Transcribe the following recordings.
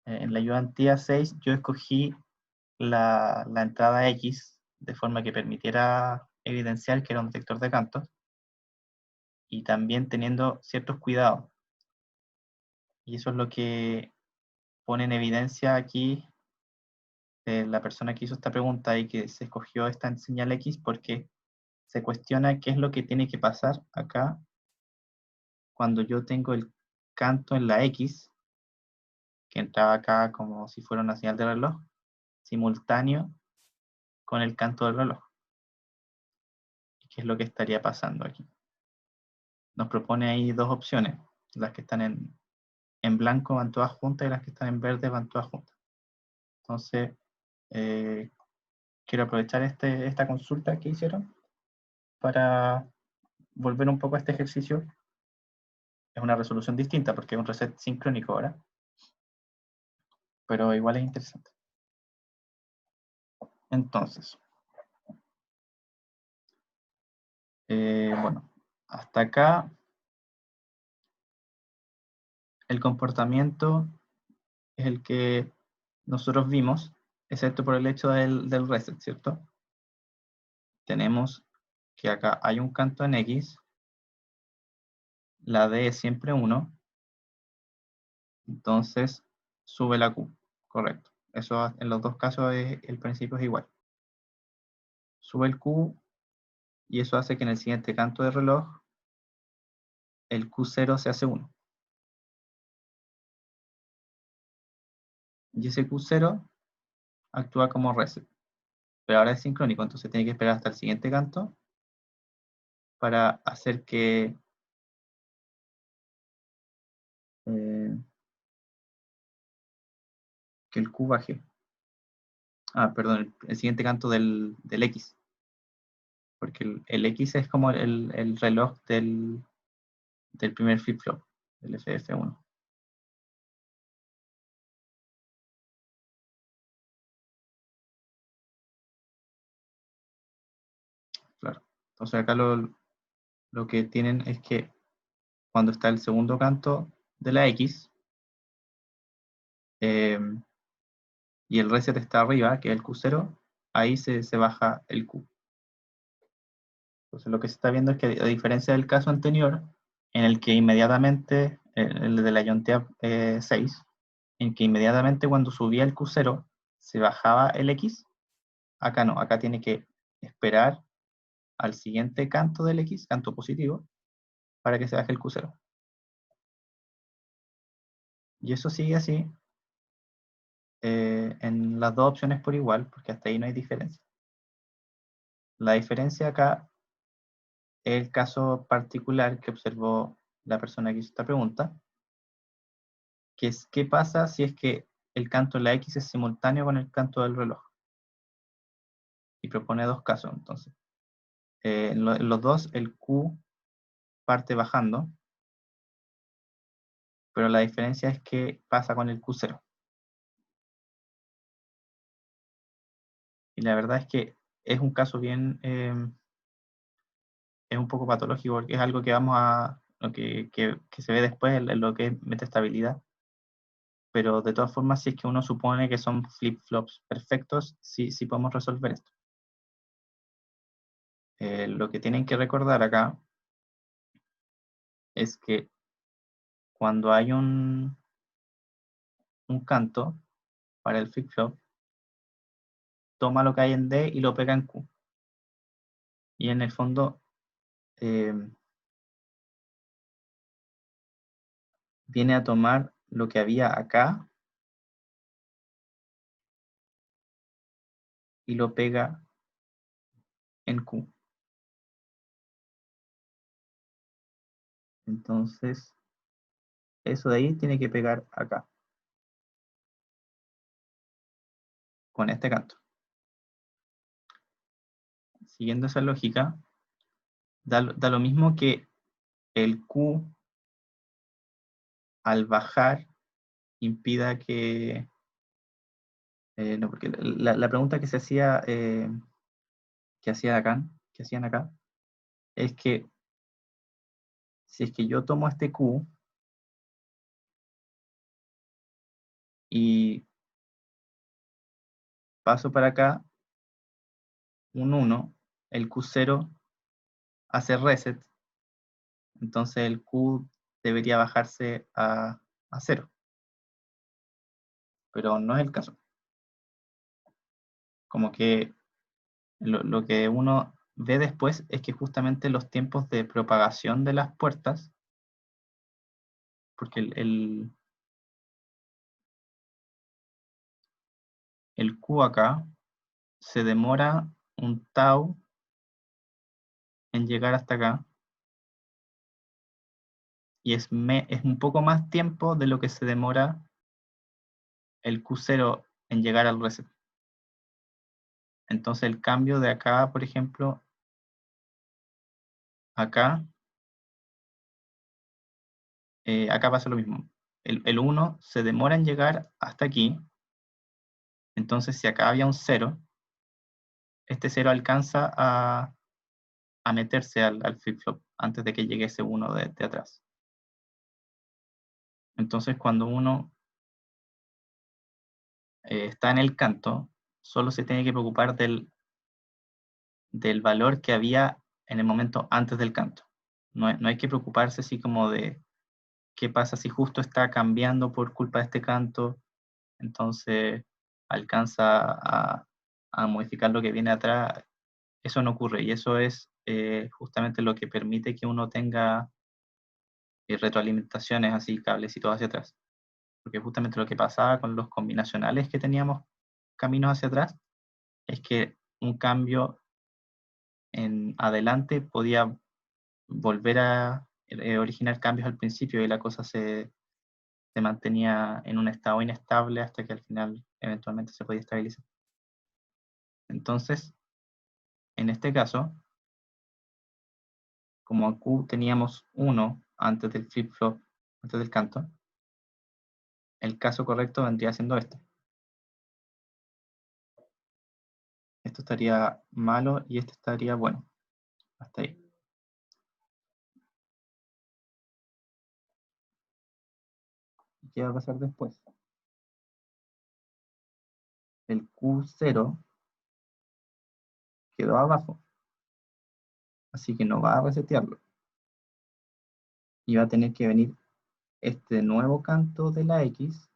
En la ayudantía 6 yo escogí la entrada X de forma que permitiera evidenciar que era un detector de cantos y también teniendo ciertos cuidados. Y eso es lo que pone en evidencia aquí la persona que hizo esta pregunta y que se escogió esta señal X porque se cuestiona qué es lo que tiene que pasar acá cuando yo tengo el canto en la X, que entraba acá como si fuera una señal de reloj, simultáneo con el canto del reloj. ¿Qué es lo que estaría pasando aquí? Nos propone ahí dos opciones. Las que están en blanco van todas juntas y las que están en verde van todas juntas. Entonces, quiero aprovechar esta consulta que hicieron para volver un poco a este ejercicio. Es una resolución distinta porque es un reset sincrónico ahora, pero igual es interesante. Entonces, bueno, hasta acá el comportamiento es el que nosotros vimos, excepto por el hecho del reset, ¿cierto? Tenemos que acá hay un canto en X, la D es siempre 1, entonces sube la Q, correcto. Eso en los dos casos el principio es igual. Sube el Q y eso hace que en el siguiente canto de reloj el Q0 se hace 1. Y ese Q0 actúa como reset. Pero ahora es sincrónico, entonces tiene que esperar hasta el siguiente canto para hacer que el Q baje. Ah, perdón, el siguiente canto del X. Porque el X es como el reloj del primer flip-flop, del FF1. Claro. Entonces acá lo que tienen es que cuando está el segundo canto de la X y el reset está arriba, que es el Q0, ahí se baja el Q. Entonces lo que se está viendo es que a diferencia del caso anterior, en el que inmediatamente, el de la Iontea 6, en que inmediatamente cuando subía el Q0 se bajaba el X, acá no, acá tiene que esperar al siguiente canto del X, canto positivo, para que se baje el Q0. Y eso sigue así en las dos opciones por igual, porque hasta ahí no hay diferencia. La diferencia acá es el caso particular que observó la persona que hizo esta pregunta, que es qué pasa si es que el canto de la X es simultáneo con el canto del reloj. Y propone dos casos, entonces. En los dos, el Q parte bajando, pero la diferencia es que pasa con el Q0. Y la verdad es que es un caso bien, es un poco patológico, porque es algo que vamos a, lo que se ve después en lo que es metaestabilidad. Pero de todas formas, si es que uno supone que son flip-flops perfectos, sí podemos resolver esto. Lo que tienen que recordar acá es que cuando hay un canto para el flip-flop, toma lo que hay en D y lo pega en Q. Y en el fondo viene a tomar lo que había acá y lo pega en Q. Entonces, eso de ahí tiene que pegar acá, con este canto. Siguiendo esa lógica, da lo mismo que el Q al bajar impida que... no, porque la pregunta que se hacía, que hacían acá, es que si es que yo tomo este Q y paso para acá, un 1, el Q0 hace reset, entonces el Q debería bajarse a 0, pero no es el caso. Como que lo que uno ve después es que justamente los tiempos de propagación de las puertas, porque el Q acá se demora un tau en llegar hasta acá, y es un poco más tiempo de lo que se demora el Q0 en llegar al reset. Entonces el cambio de acá, por ejemplo, acá, acá pasa lo mismo. El 1 se demora en llegar hasta aquí, entonces si acá había un 0, este 0 alcanza a meterse al flip-flop antes de que llegue ese 1 de atrás. Entonces cuando uno está en el canto, solo se tiene que preocupar del valor que había en el momento antes del canto. No hay que preocuparse así como de qué pasa si justo está cambiando por culpa de este canto, entonces alcanza a modificar lo que viene atrás. Eso no ocurre, y eso es justamente lo que permite que uno tenga retroalimentaciones así, cables y todo hacia atrás. Porque justamente lo que pasaba con los combinacionales que teníamos caminos hacia atrás, es que un cambio en adelante podía volver a originar cambios al principio, y la cosa se mantenía en un estado inestable hasta que al final eventualmente se podía estabilizar. Entonces, en este caso, como en Q teníamos 1 antes del flip-flop, antes del canto, el caso correcto vendría siendo este. Esto estaría malo y este estaría bueno. Hasta ahí. ¿Qué va a pasar después? El Q0 quedó abajo, así que no va a resetearlo. Y va a tener que venir este nuevo canto de la X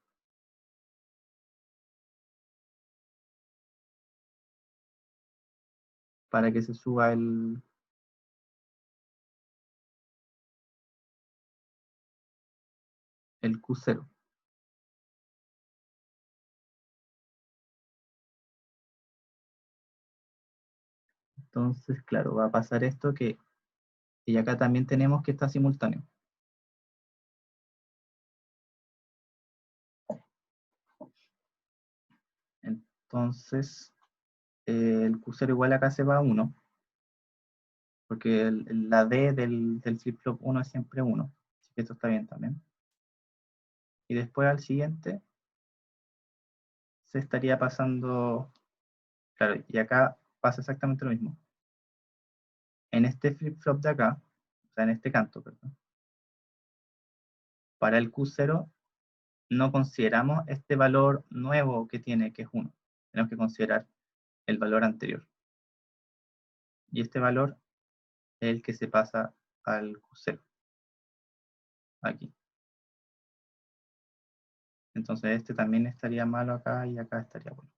para que se suba el Q0. Entonces, claro, va a pasar esto y acá también tenemos que está simultáneo. Entonces, el Q0 igual acá se va a 1, porque la D del flip-flop 1 es siempre 1, así que esto está bien también. Y después al siguiente se estaría pasando, claro, y acá pasa exactamente lo mismo. En este flip-flop de acá, o sea, en este canto, perdón, para el Q0 no consideramos este valor nuevo que tiene, que es 1. Tenemos que considerar el valor anterior. Y este valor es el que se pasa al Q0, aquí. Entonces este también estaría malo acá y acá estaría bueno.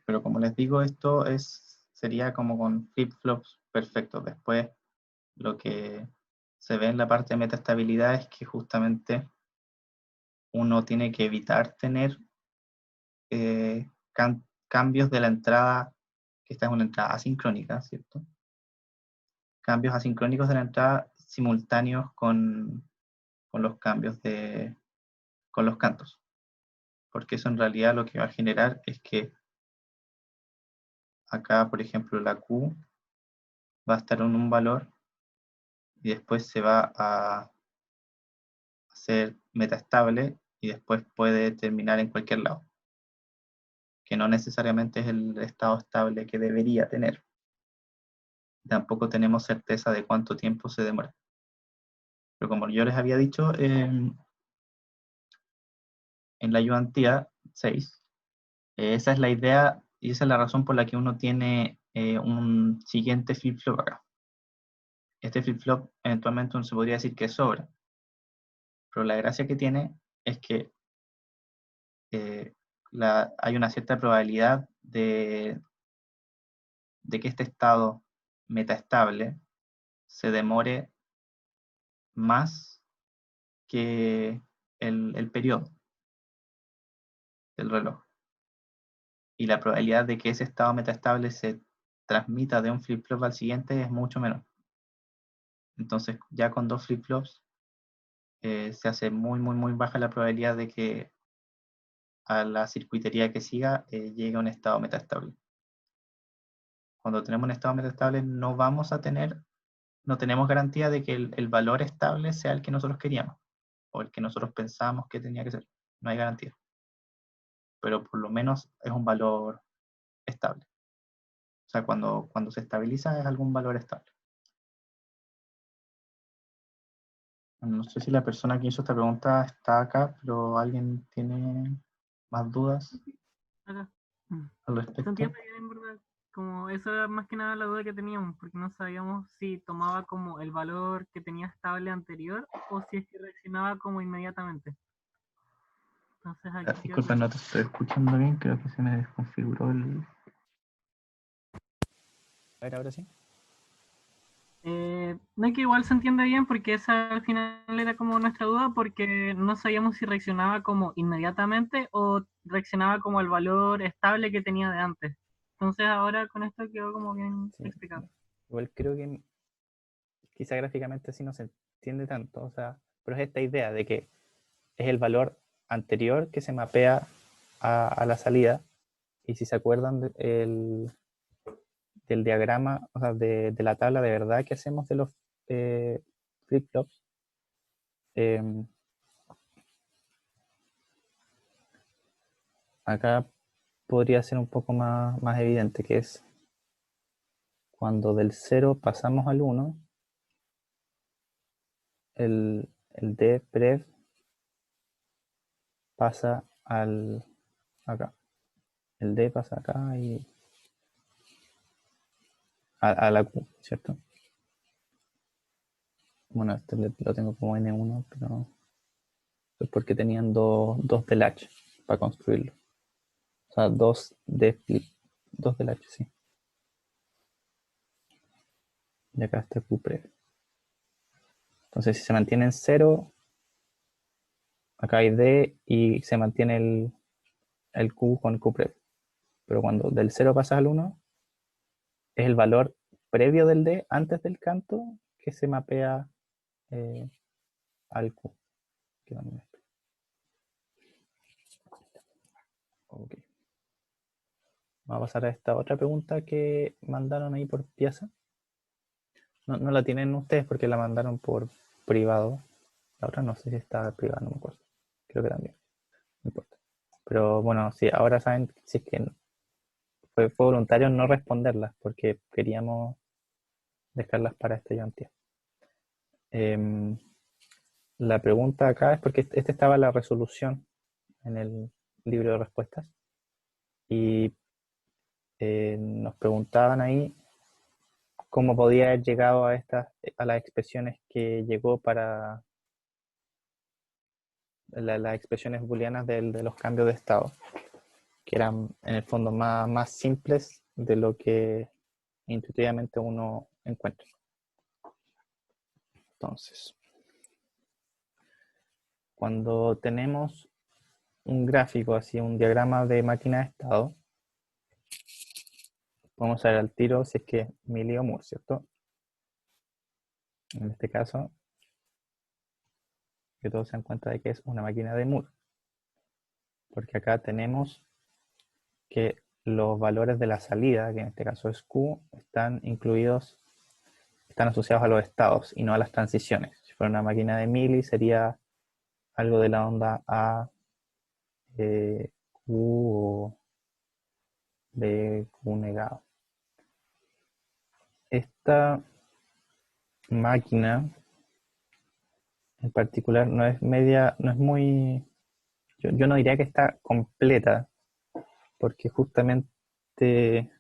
Pero como les digo, esto sería como con flip-flops perfectos. Después lo que se ve en la parte de metaestabilidad es que justamente uno tiene que evitar tener cambios de la entrada, que esta es una entrada asincrónica, ¿cierto? Cambios asincrónicos de la entrada simultáneos con los cambios con los cantos. Porque eso en realidad lo que va a generar es que acá, por ejemplo, la Q va a estar en un valor y después se va a hacer metaestable y después puede terminar en cualquier lado, que no necesariamente es el estado estable que debería tener. tampoco tenemos certeza de cuánto tiempo se demora. Pero como yo les había dicho, en la ayudantía 6, esa es la idea y esa es la razón por la que uno tiene un siguiente flip-flop acá. Este flip-flop eventualmente uno se podría decir que sobra, pero la gracia que tiene es que hay una cierta probabilidad de que este estado metaestable se demore más que el periodo del reloj. Y la probabilidad de que ese estado metaestable se transmita de un flip-flop al siguiente es mucho menor. Entonces, ya con 2 flip-flops se hace muy, muy, muy baja la probabilidad de que a la circuitería que siga llegue a un estado metaestable. Cuando tenemos un estado metaestable no tenemos garantía de que el valor estable sea el que nosotros queríamos o el que nosotros pensábamos que tenía que ser. No hay garantía. Pero por lo menos es un valor estable. O sea, cuando se estabiliza es algún valor estable. No sé si la persona que hizo esta pregunta está acá, pero ¿alguien tiene más dudas Acá. al Se respecto? entiende bien, en verdad. Como eso era más que nada la duda que teníamos, porque no sabíamos si tomaba como el valor que tenía estable anterior o si es que reaccionaba como inmediatamente. Entonces aquí quedó Disculpa, claro. no te estoy escuchando bien, creo que se me desconfiguró el... A ver, ahora sí. No, es que igual se entiende bien porque esa al final era como nuestra duda porque no sabíamos si reaccionaba como inmediatamente o reaccionaba como al valor estable que tenía de antes. Entonces ahora con esto quedó como bien Sí, explicado. igual creo que quizá gráficamente así no se entiende tanto, o sea, pero es esta idea de que es el valor anterior que se mapea a la salida, y si se acuerdan del diagrama, o sea, de la tabla de verdad que hacemos de los flip-flops, eh, acá podría ser un poco más evidente, que es cuando del 0 pasamos al 1, el D prev pasa acá. El D pasa acá y a la Q, ¿cierto? Bueno, este lo tengo como N1, pero es porque tenían dos del H para construirlo. O sea, dos de flip, dos del H, sí. Y acá está Q prev. Entonces, si se mantiene en 0, acá hay D y se mantiene el Q con Q prev. Pero cuando del 0 pasas al 1, es el valor previo del D antes del canto que se mapea eh, al Q. Okay. Vamos a pasar a esta otra pregunta que mandaron ahí por pieza. No la tienen ustedes porque la mandaron por privado. La otra no sé si está privada, no me acuerdo. Creo que también. No importa. Pero bueno, sí, ahora saben si es que fue voluntario no responderlas porque queríamos dejarlas para este ayudantía. La pregunta acá es porque este estaba la resolución en el libro de respuestas y nos preguntaban ahí cómo podía haber llegado a las expresiones que llegó para las expresiones booleanas de los cambios de estado, que eran en el fondo más simples de lo que intuitivamente uno encuentra. Entonces, cuando tenemos un gráfico, así un diagrama de máquina de estado, vamos a ver al tiro si es que es Milli o Moore, ¿cierto? En este caso, que todos se dan cuenta de que es una máquina de Moore, porque acá tenemos que los valores de la salida, que en este caso es Q, están asociados a los estados y no a las transiciones. Si fuera una máquina de Milli sería algo de la onda A, Q o B, Q negado. esta máquina en particular no es media, no es muy, yo no diría que está completa, porque justamente,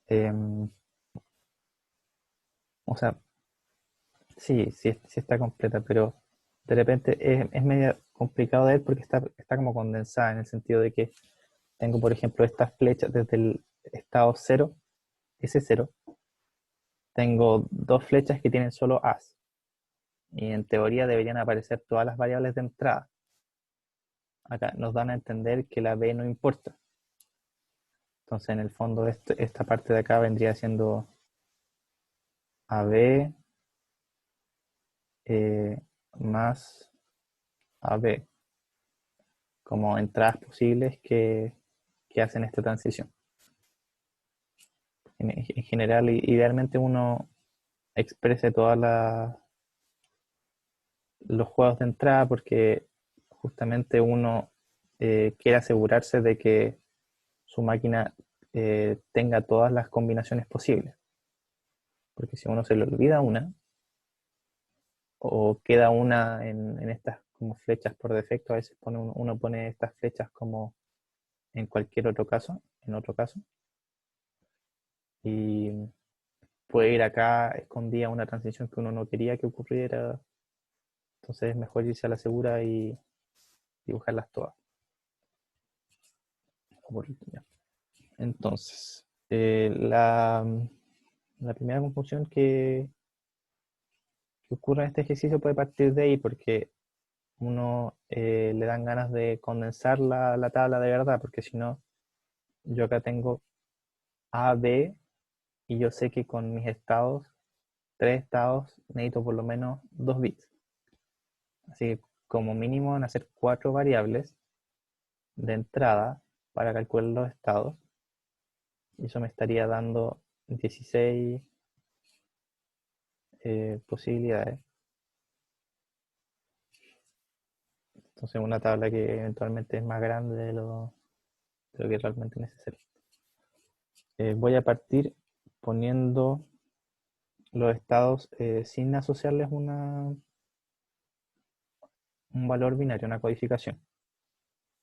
em, o sea, sí está completa, pero de repente es media complicado de ver porque está como condensada en el sentido de que tengo, por ejemplo, estas flechas desde el estado 0, S0, tengo dos flechas que tienen solo As, y en teoría deberían aparecer todas las variables de entrada. Acá nos dan a entender que la B no importa. Entonces, en el fondo, esta parte de acá vendría siendo AB más AB, como entradas posibles que hacen esta transición. En general, idealmente uno exprese todos los juegos de entrada porque justamente uno quiere asegurarse de que su máquina tenga todas las combinaciones posibles. Porque si uno se le olvida una, o queda una en estas como flechas por defecto, a veces uno pone estas flechas como en cualquier otro caso, y puede ir acá escondida una transición que uno no quería que ocurriera, entonces es mejor irse a la segura y dibujarlas todas. Entonces, la primera confusión que ocurre en este ejercicio puede partir de ahí, porque uno le dan ganas de condensar la tabla de verdad, porque si no, yo acá tengo A, B, y yo sé que con mis estados, 3 estados, necesito por lo menos 2 bits. Así que como mínimo van a ser 4 variables de entrada para calcular los estados, y eso me estaría dando 16 posibilidades. Entonces una tabla que eventualmente es más grande de lo que realmente es necesario. Voy a partir poniendo los estados sin asociarles un valor binario, una codificación.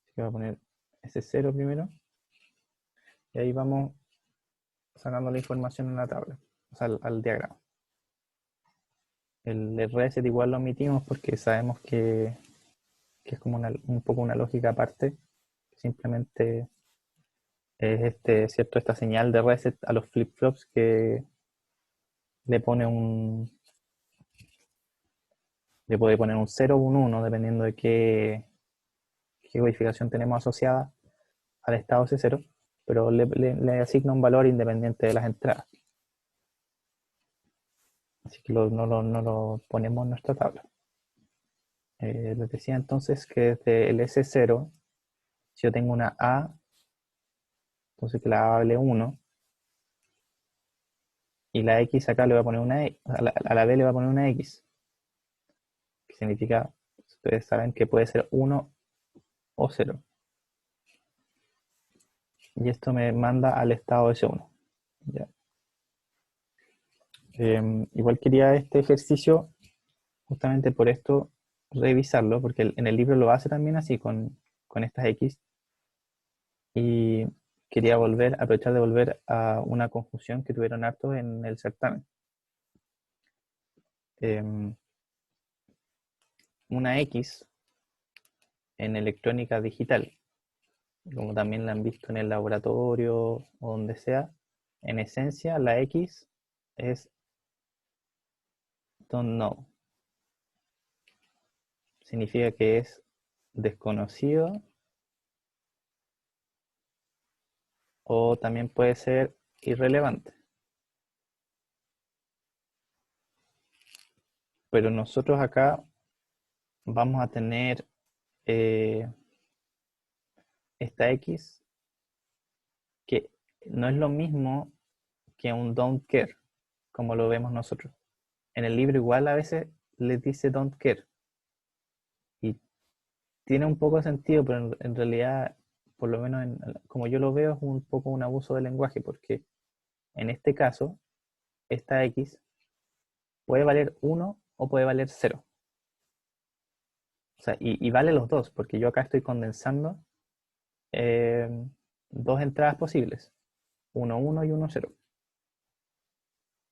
Así que voy a poner ese 0 primero, y ahí vamos sacando la información en la tabla, o sea, al diagrama. El reset igual lo omitimos porque sabemos que es como un poco una lógica aparte, simplemente es ¿cierto? Esta señal de reset a los flip-flops que le pone le puede poner un 0 o un 1 dependiendo de qué codificación tenemos asociada al estado C0, pero le asigna un valor independiente de las entradas. Así que no lo ponemos en nuestra tabla. Les decía entonces que desde el S0, si yo tengo una A, entonces que la A vale 1, y la X acá le voy a poner una E, a la B le voy a poner una X, que significa, ustedes saben que puede ser 1 o 0. Y esto me manda al estado S1. ¿Ya? Igual quería este ejercicio, justamente por esto, revisarlo, porque en el libro lo hace también así con estas X, y quería aprovechar de volver a una confusión que tuvieron hartos en el certamen. Una X en electrónica digital, como también la han visto en el laboratorio o donde sea, en esencia la X es don't know. Significa que es desconocido, o también puede ser irrelevante. Pero nosotros acá vamos a tener esta X que no es lo mismo que un don't care, como lo vemos nosotros. En el libro igual a veces les dice don't care, y tiene un poco de sentido, pero en realidad, por lo menos como yo lo veo, es un poco un abuso del lenguaje, porque en este caso esta X puede valer 1 o puede valer 0. O sea, y vale los dos, porque yo acá estoy condensando eh, dos entradas posibles, 1, 1 y 1, 0.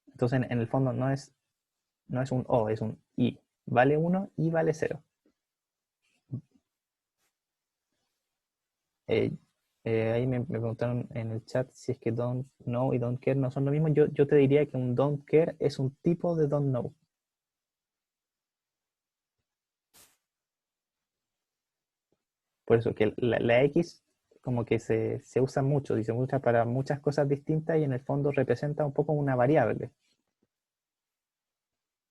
Entonces, en el fondo no es un O, es un I. Vale 1 y vale 0. Eh, ahí me preguntaron en el chat si es que don't know y don't care no son lo mismo. Yo te diría que un don't care es un tipo de don't know. Por eso que la X como que se usa mucho y se usa para muchas cosas distintas y en el fondo representa un poco una variable.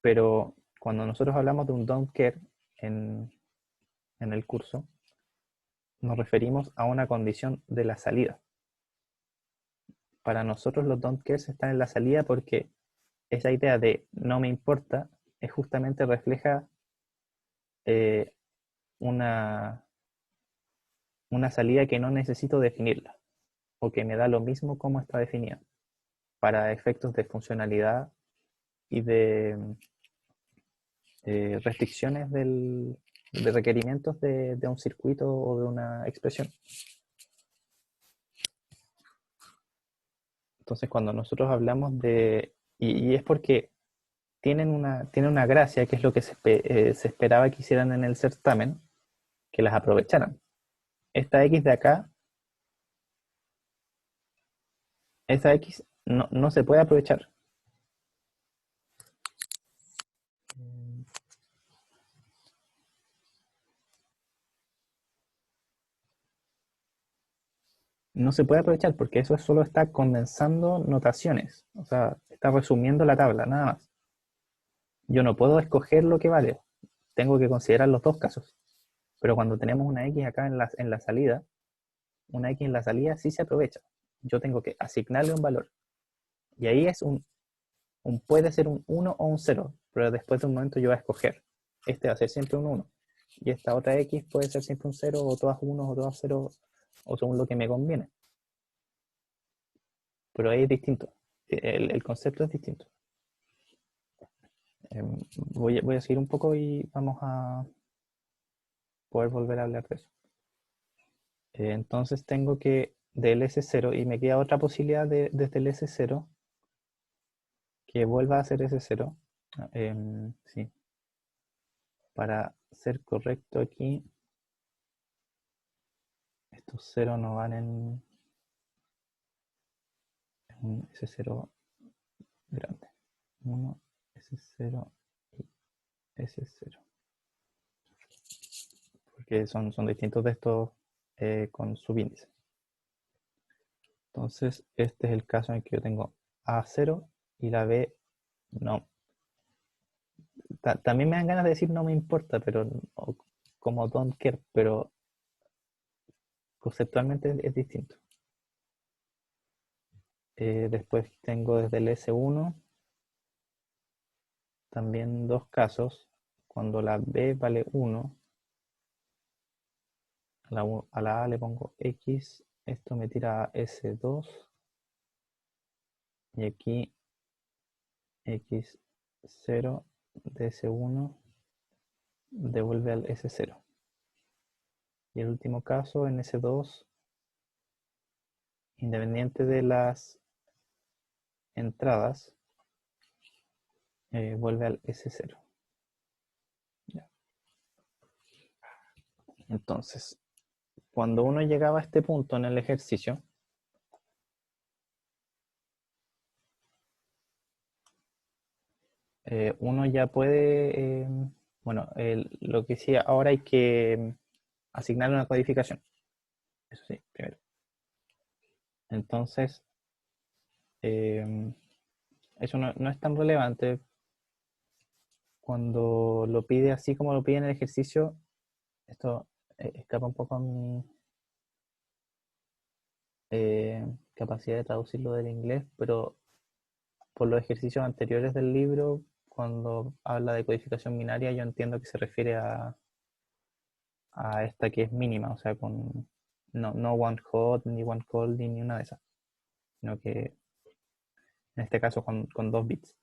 Pero cuando nosotros hablamos de un don't care en el curso, nos referimos a una condición de la salida. Para nosotros los don't cares están en la salida porque esa idea de no me importa es justamente refleja eh, una salida que no necesito definirla o que me da lo mismo como está definida para efectos de funcionalidad y de restricciones de requerimientos de un circuito o de una expresión. Entonces, cuando nosotros hablamos de... Y es porque tienen una gracia, que es lo que se esperaba que hicieran en el certamen, que las aprovecharan. Esta X de acá, esta X no se puede aprovechar. No se puede aprovechar porque eso solo está condensando notaciones. O sea, está resumiendo la tabla, nada más. Yo no puedo escoger lo que vale. Tengo que considerar los dos casos. Pero cuando tenemos una X acá en la salida, una X en la salida sí se aprovecha. Yo tengo que asignarle un valor. Y ahí es puede ser un 1 o un 0, pero después de un momento yo voy a escoger. Este va a ser siempre un 1. Y esta otra X puede ser siempre un 0, o todas 1 o todas 0, o según lo que me conviene. Pero ahí es distinto. El concepto es distinto. Voy a seguir un poco y vamos a poder volver a hablar de eso. Entonces tengo que del S0 y me queda otra posibilidad desde el S0 que vuelva a ser S0. Sí. Para ser correcto aquí, estos 0 no van en un S0 grande. 1, S0 y S0. Porque son distintos de estos con subíndice. Entonces, este es el caso en el que yo tengo A0 y la B no. También me dan ganas de decir no me importa, pero como don't care, pero conceptualmente es distinto. Después tengo desde el S1 también dos casos. Cuando la B vale 1, a la A le pongo X, esto me tira a S2 y aquí X0 de S1 devuelve al S0. Y el último caso en S2, independiente de las entradas, vuelve al S0. Ya. Entonces, cuando uno llegaba a este punto en el ejercicio, uno ya puede, bueno, lo que sí, ahora hay que asignar una codificación. Eso sí, primero. Entonces, eso no es tan relevante. Cuando lo pide así como lo pide en el ejercicio, esto escapa un poco a mi capacidad de traducirlo del inglés, pero por los ejercicios anteriores del libro, cuando habla de codificación binaria, yo entiendo que se refiere a esta que es mínima, o sea, con no one hot, ni one cold, ni una de esas, sino que en este caso con 2 bits.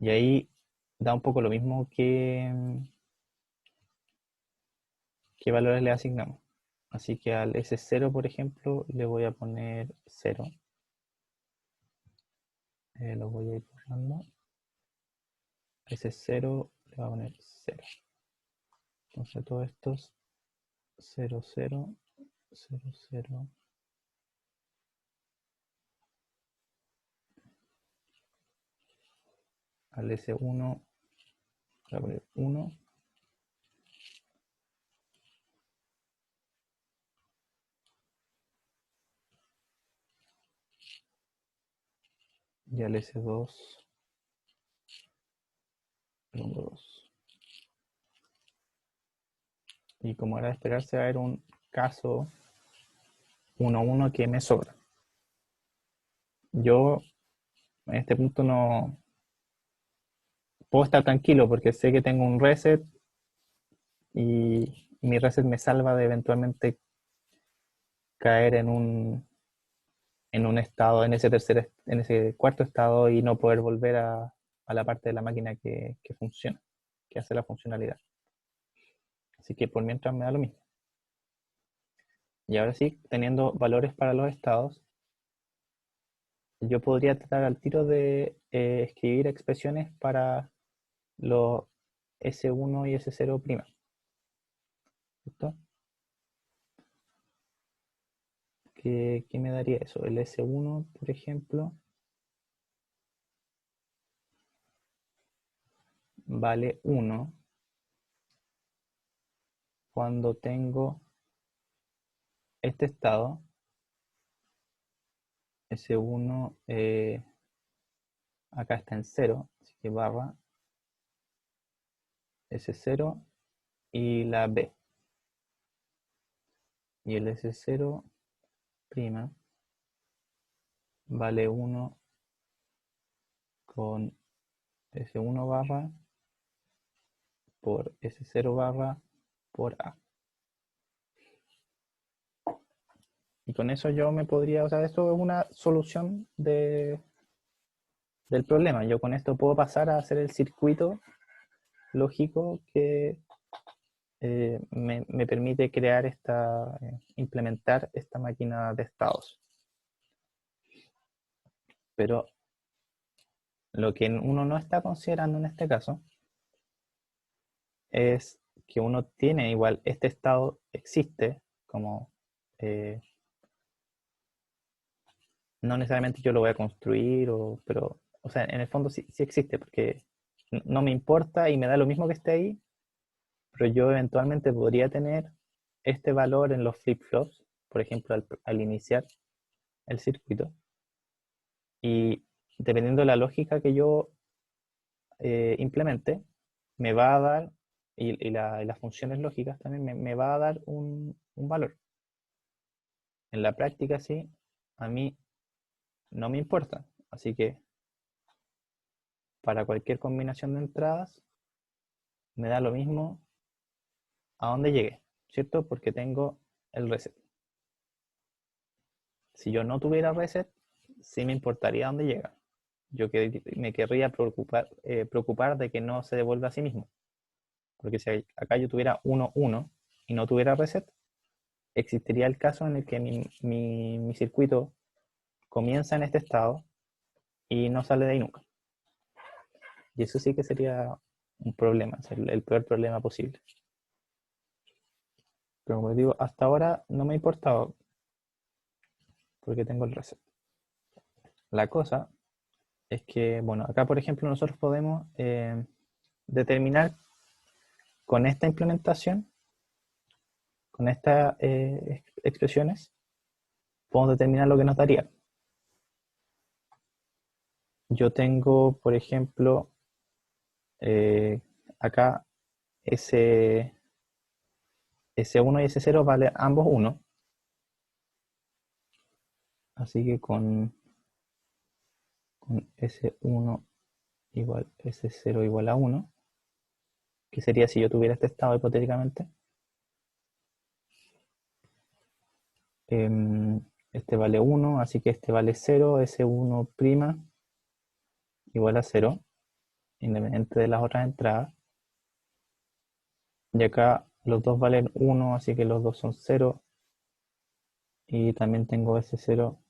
Y ahí da un poco lo mismo qué valores le asignamos. Así que al S0, por ejemplo, le voy a poner 0. Lo voy a ir borrando. S0 le voy a poner 0. Entonces todos estos 0, 0, 0, 0. Al S1 voy a poner 1. Y al S2 le pongo 2. Y como era de esperarse, va a haber un caso 1, 1 que me sobra. Yo en este punto no puedo estar tranquilo porque sé que tengo un reset y mi reset me salva de eventualmente caer en un estado, en ese cuarto estado y no poder volver a la parte de la máquina que funciona, que hace la funcionalidad. Así que por mientras me da lo mismo. Y ahora sí, teniendo valores para los estados, yo podría tratar al tiro de escribir expresiones para los S1 y S0'. ¿Listo? ¿Qué me daría eso? El S1, por ejemplo, vale 1 cuando tengo este estado. S1 acá está en 0, así que barra S0 y la B. Y el S0' vale 1 con S1 barra por S0 barra por A. Y con eso yo me podría, o sea, esto es una solución del problema. Yo con esto puedo pasar a hacer el circuito lógico que me permite crear implementar esta máquina de estados. Pero lo que uno no está considerando en este caso es que uno tiene igual, este estado existe como, no necesariamente yo lo voy a construir, pero, o sea, en el fondo sí existe, porque no me importa y me da lo mismo que esté ahí, pero yo eventualmente podría tener este valor en los flip-flops, por ejemplo, al iniciar el circuito, y dependiendo de la lógica que yo implemente, me va a dar, y las funciones lógicas también me va a dar un valor. En la práctica, sí, a mí no me importa. Así que para cualquier combinación de entradas, me da lo mismo a dónde llegue, ¿cierto? Porque tengo el reset. Si yo no tuviera reset, sí me importaría dónde llega. Yo me querría preocupar de que no se devuelva a sí mismo. Porque si acá yo tuviera 1, 1 y no tuviera reset, existiría el caso en el que mi circuito comienza en este estado y no sale de ahí nunca. Y eso sí que sería un problema, el peor problema posible. Pero como les digo, hasta ahora no me ha importado porque tengo el reset. La cosa es que, bueno, acá por ejemplo nosotros podemos determinar con esta implementación, con estas expresiones, podemos determinar lo que nos daría. Yo tengo, por ejemplo, acá S1 y S0 vale ambos 1. Así que con S1 igual S0 igual a 1, que sería si yo tuviera este estado hipotéticamente, Este vale 1, así que este vale 0, ese 1' igual a 0, independiente de las otras entradas. Y acá los dos valen 1, así que los dos son 0. Y también tengo ese 0,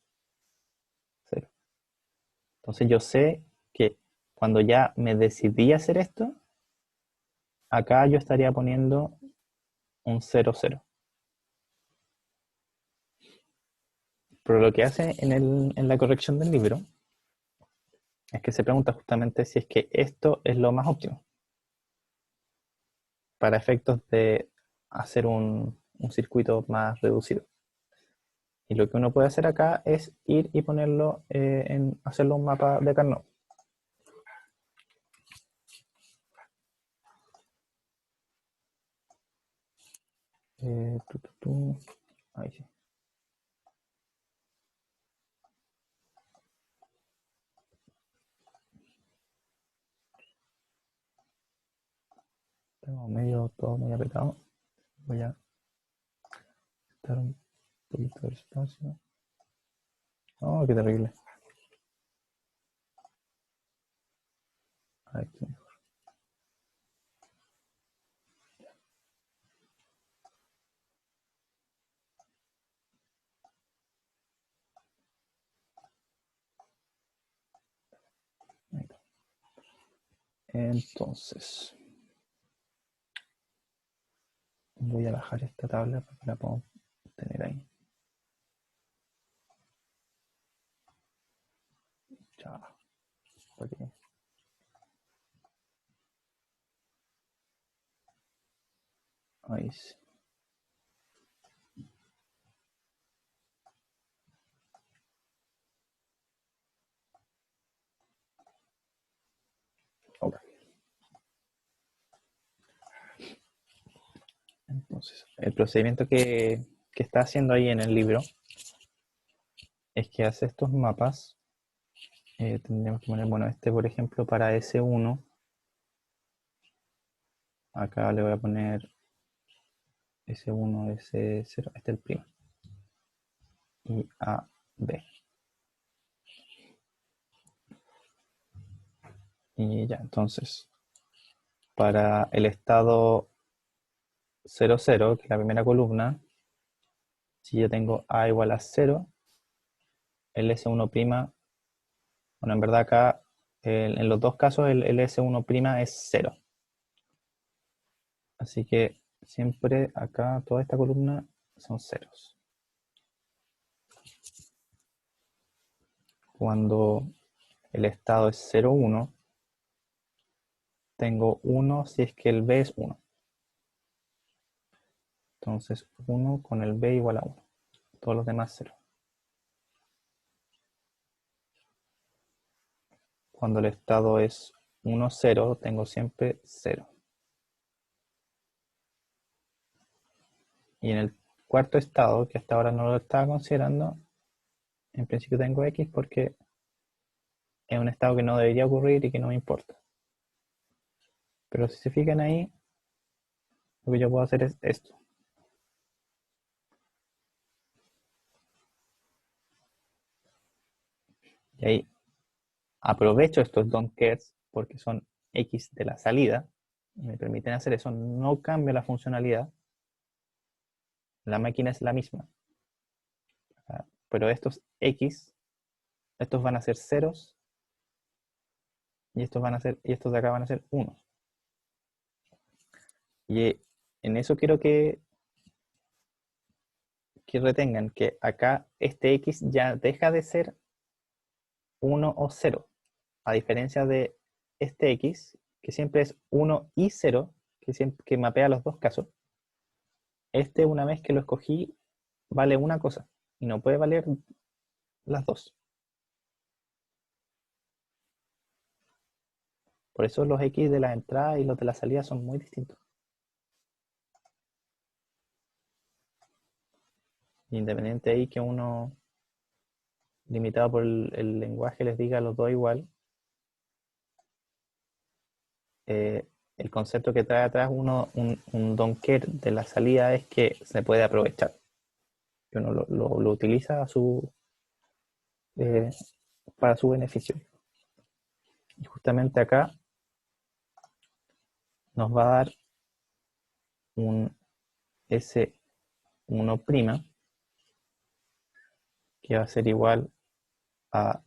0. Entonces yo sé que cuando ya me decidí a hacer esto, acá yo estaría poniendo un 0, 0. Pero lo que hace en la corrección del libro es que se pregunta justamente si es que esto es lo más óptimo para efectos de hacer un circuito más reducido. Y lo que uno puede hacer acá es ir y ponerlo hacerlo un mapa de Carnot. Ahí sí. Tengo todo medio apretado. Voy a quitar un poquito de espacio. Oh, qué terrible. Aquí mejor. Ahí está. Entonces, voy a bajar esta tabla para que la puedo tener ahí. Chao. Okay. Ahí sí. Okay. Entonces, el procedimiento que está haciendo ahí en el libro es que hace estos mapas. Tendríamos que poner, bueno, este por ejemplo para S1. Acá le voy a poner S1, S0, este es el primo. Y A, B. Y ya, entonces, para el estado 0, 0, que es la primera columna, si yo tengo A igual a 0, el S1', bueno, en verdad acá, en los dos casos, el S1' es 0. Así que siempre acá, toda esta columna son ceros. Cuando el estado es 0, 1, tengo 1 si es que el B es 1. Entonces 1 con el B igual a 1. Todos los demás 0. Cuando el estado es 1, 0, tengo siempre 0. Y en el cuarto estado, que hasta ahora no lo estaba considerando, en principio tengo X porque es un estado que no debería ocurrir y que no me importa. Pero si se fijan ahí, lo que yo puedo hacer es esto. Y ahí aprovecho estos don't cares porque son X de la salida y me permiten hacer eso. No cambia la funcionalidad. La máquina es la misma. Pero estos X, estos van a ser ceros y estos de acá van a ser unos. Y en eso quiero que retengan que acá este X ya deja de ser 1 o 0, a diferencia de este X, que siempre es 1 y 0, que mapea los dos casos. Este, una vez que lo escogí, vale una cosa y no puede valer las dos. Por eso los X de la entrada y los de la salida son muy distintos. Independiente ahí que uno, limitado por el lenguaje, les diga a los dos igual, el concepto que trae atrás un don't care de la salida es que se puede aprovechar. y uno lo utiliza para su beneficio. Y justamente acá nos va a dar un S1', que va a ser igual a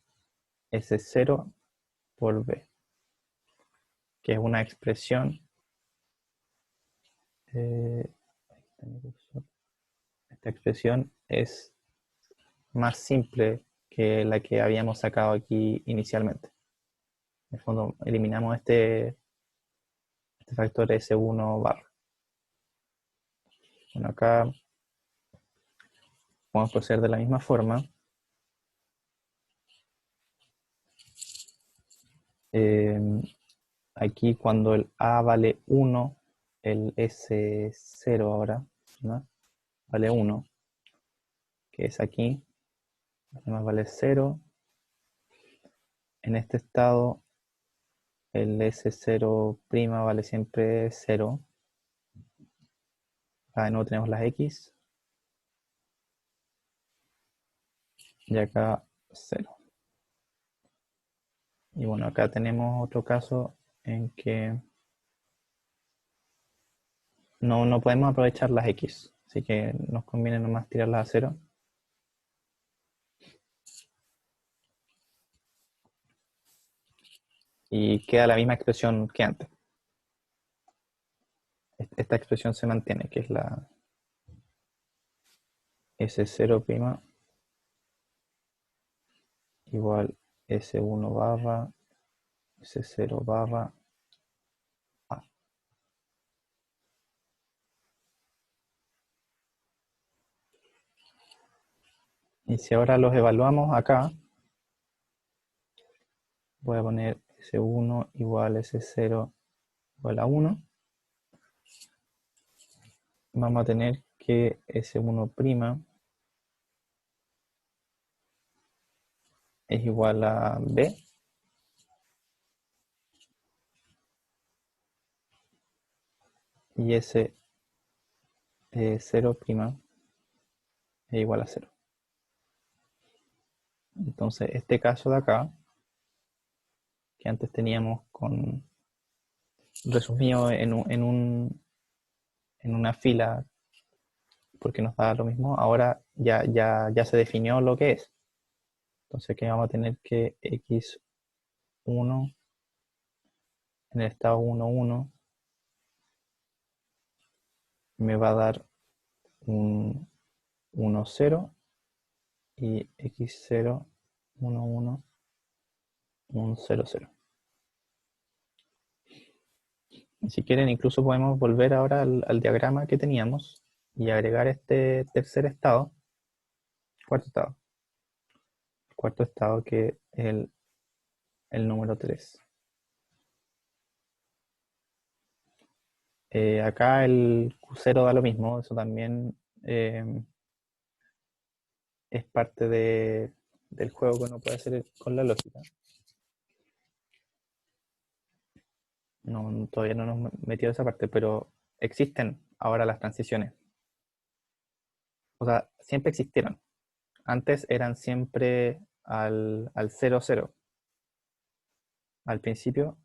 S0 por B, que es una expresión, esta expresión es más simple que la que habíamos sacado aquí inicialmente. En el fondo eliminamos este factor S1 barra. Bueno, acá podemos proceder de la misma forma. Aquí cuando el A vale 1, el S0 ahora, ¿no?, vale 1, que es aquí, además vale 0. En este estado el S0' vale siempre 0. Acá de nuevo tenemos las X. Y acá 0. Y bueno, acá tenemos otro caso en que no podemos aprovechar las X. Así que nos conviene nomás tirarlas a 0. Y queda la misma expresión que antes. Esta expresión se mantiene, que es la S0' igual S1 barra S0 barra A. Y si ahora los evaluamos acá, voy a poner S1 igual S0 igual a 1. Vamos a tener que S1' es igual a B. Y S0' es igual a 0. Entonces, este caso de acá, que antes teníamos resumido en una fila, porque nos da lo mismo, ahora ya se definió lo que es. Entonces aquí vamos a tener que X1 en el estado 1, 1 me va a dar un 1, 0 y X0, 1, 1, un 0, 0. Y si quieren, incluso podemos volver ahora al diagrama que teníamos y agregar este tercer estado, cuarto estado. El cuarto estado, que es el número 3. Acá el Q0 da lo mismo, eso también es parte del juego que uno puede hacer con la lógica. No, todavía no nos hemos metido esa parte, pero existen ahora las transiciones. O sea, siempre existieron. Antes eran siempre al 0, 0. Al principio,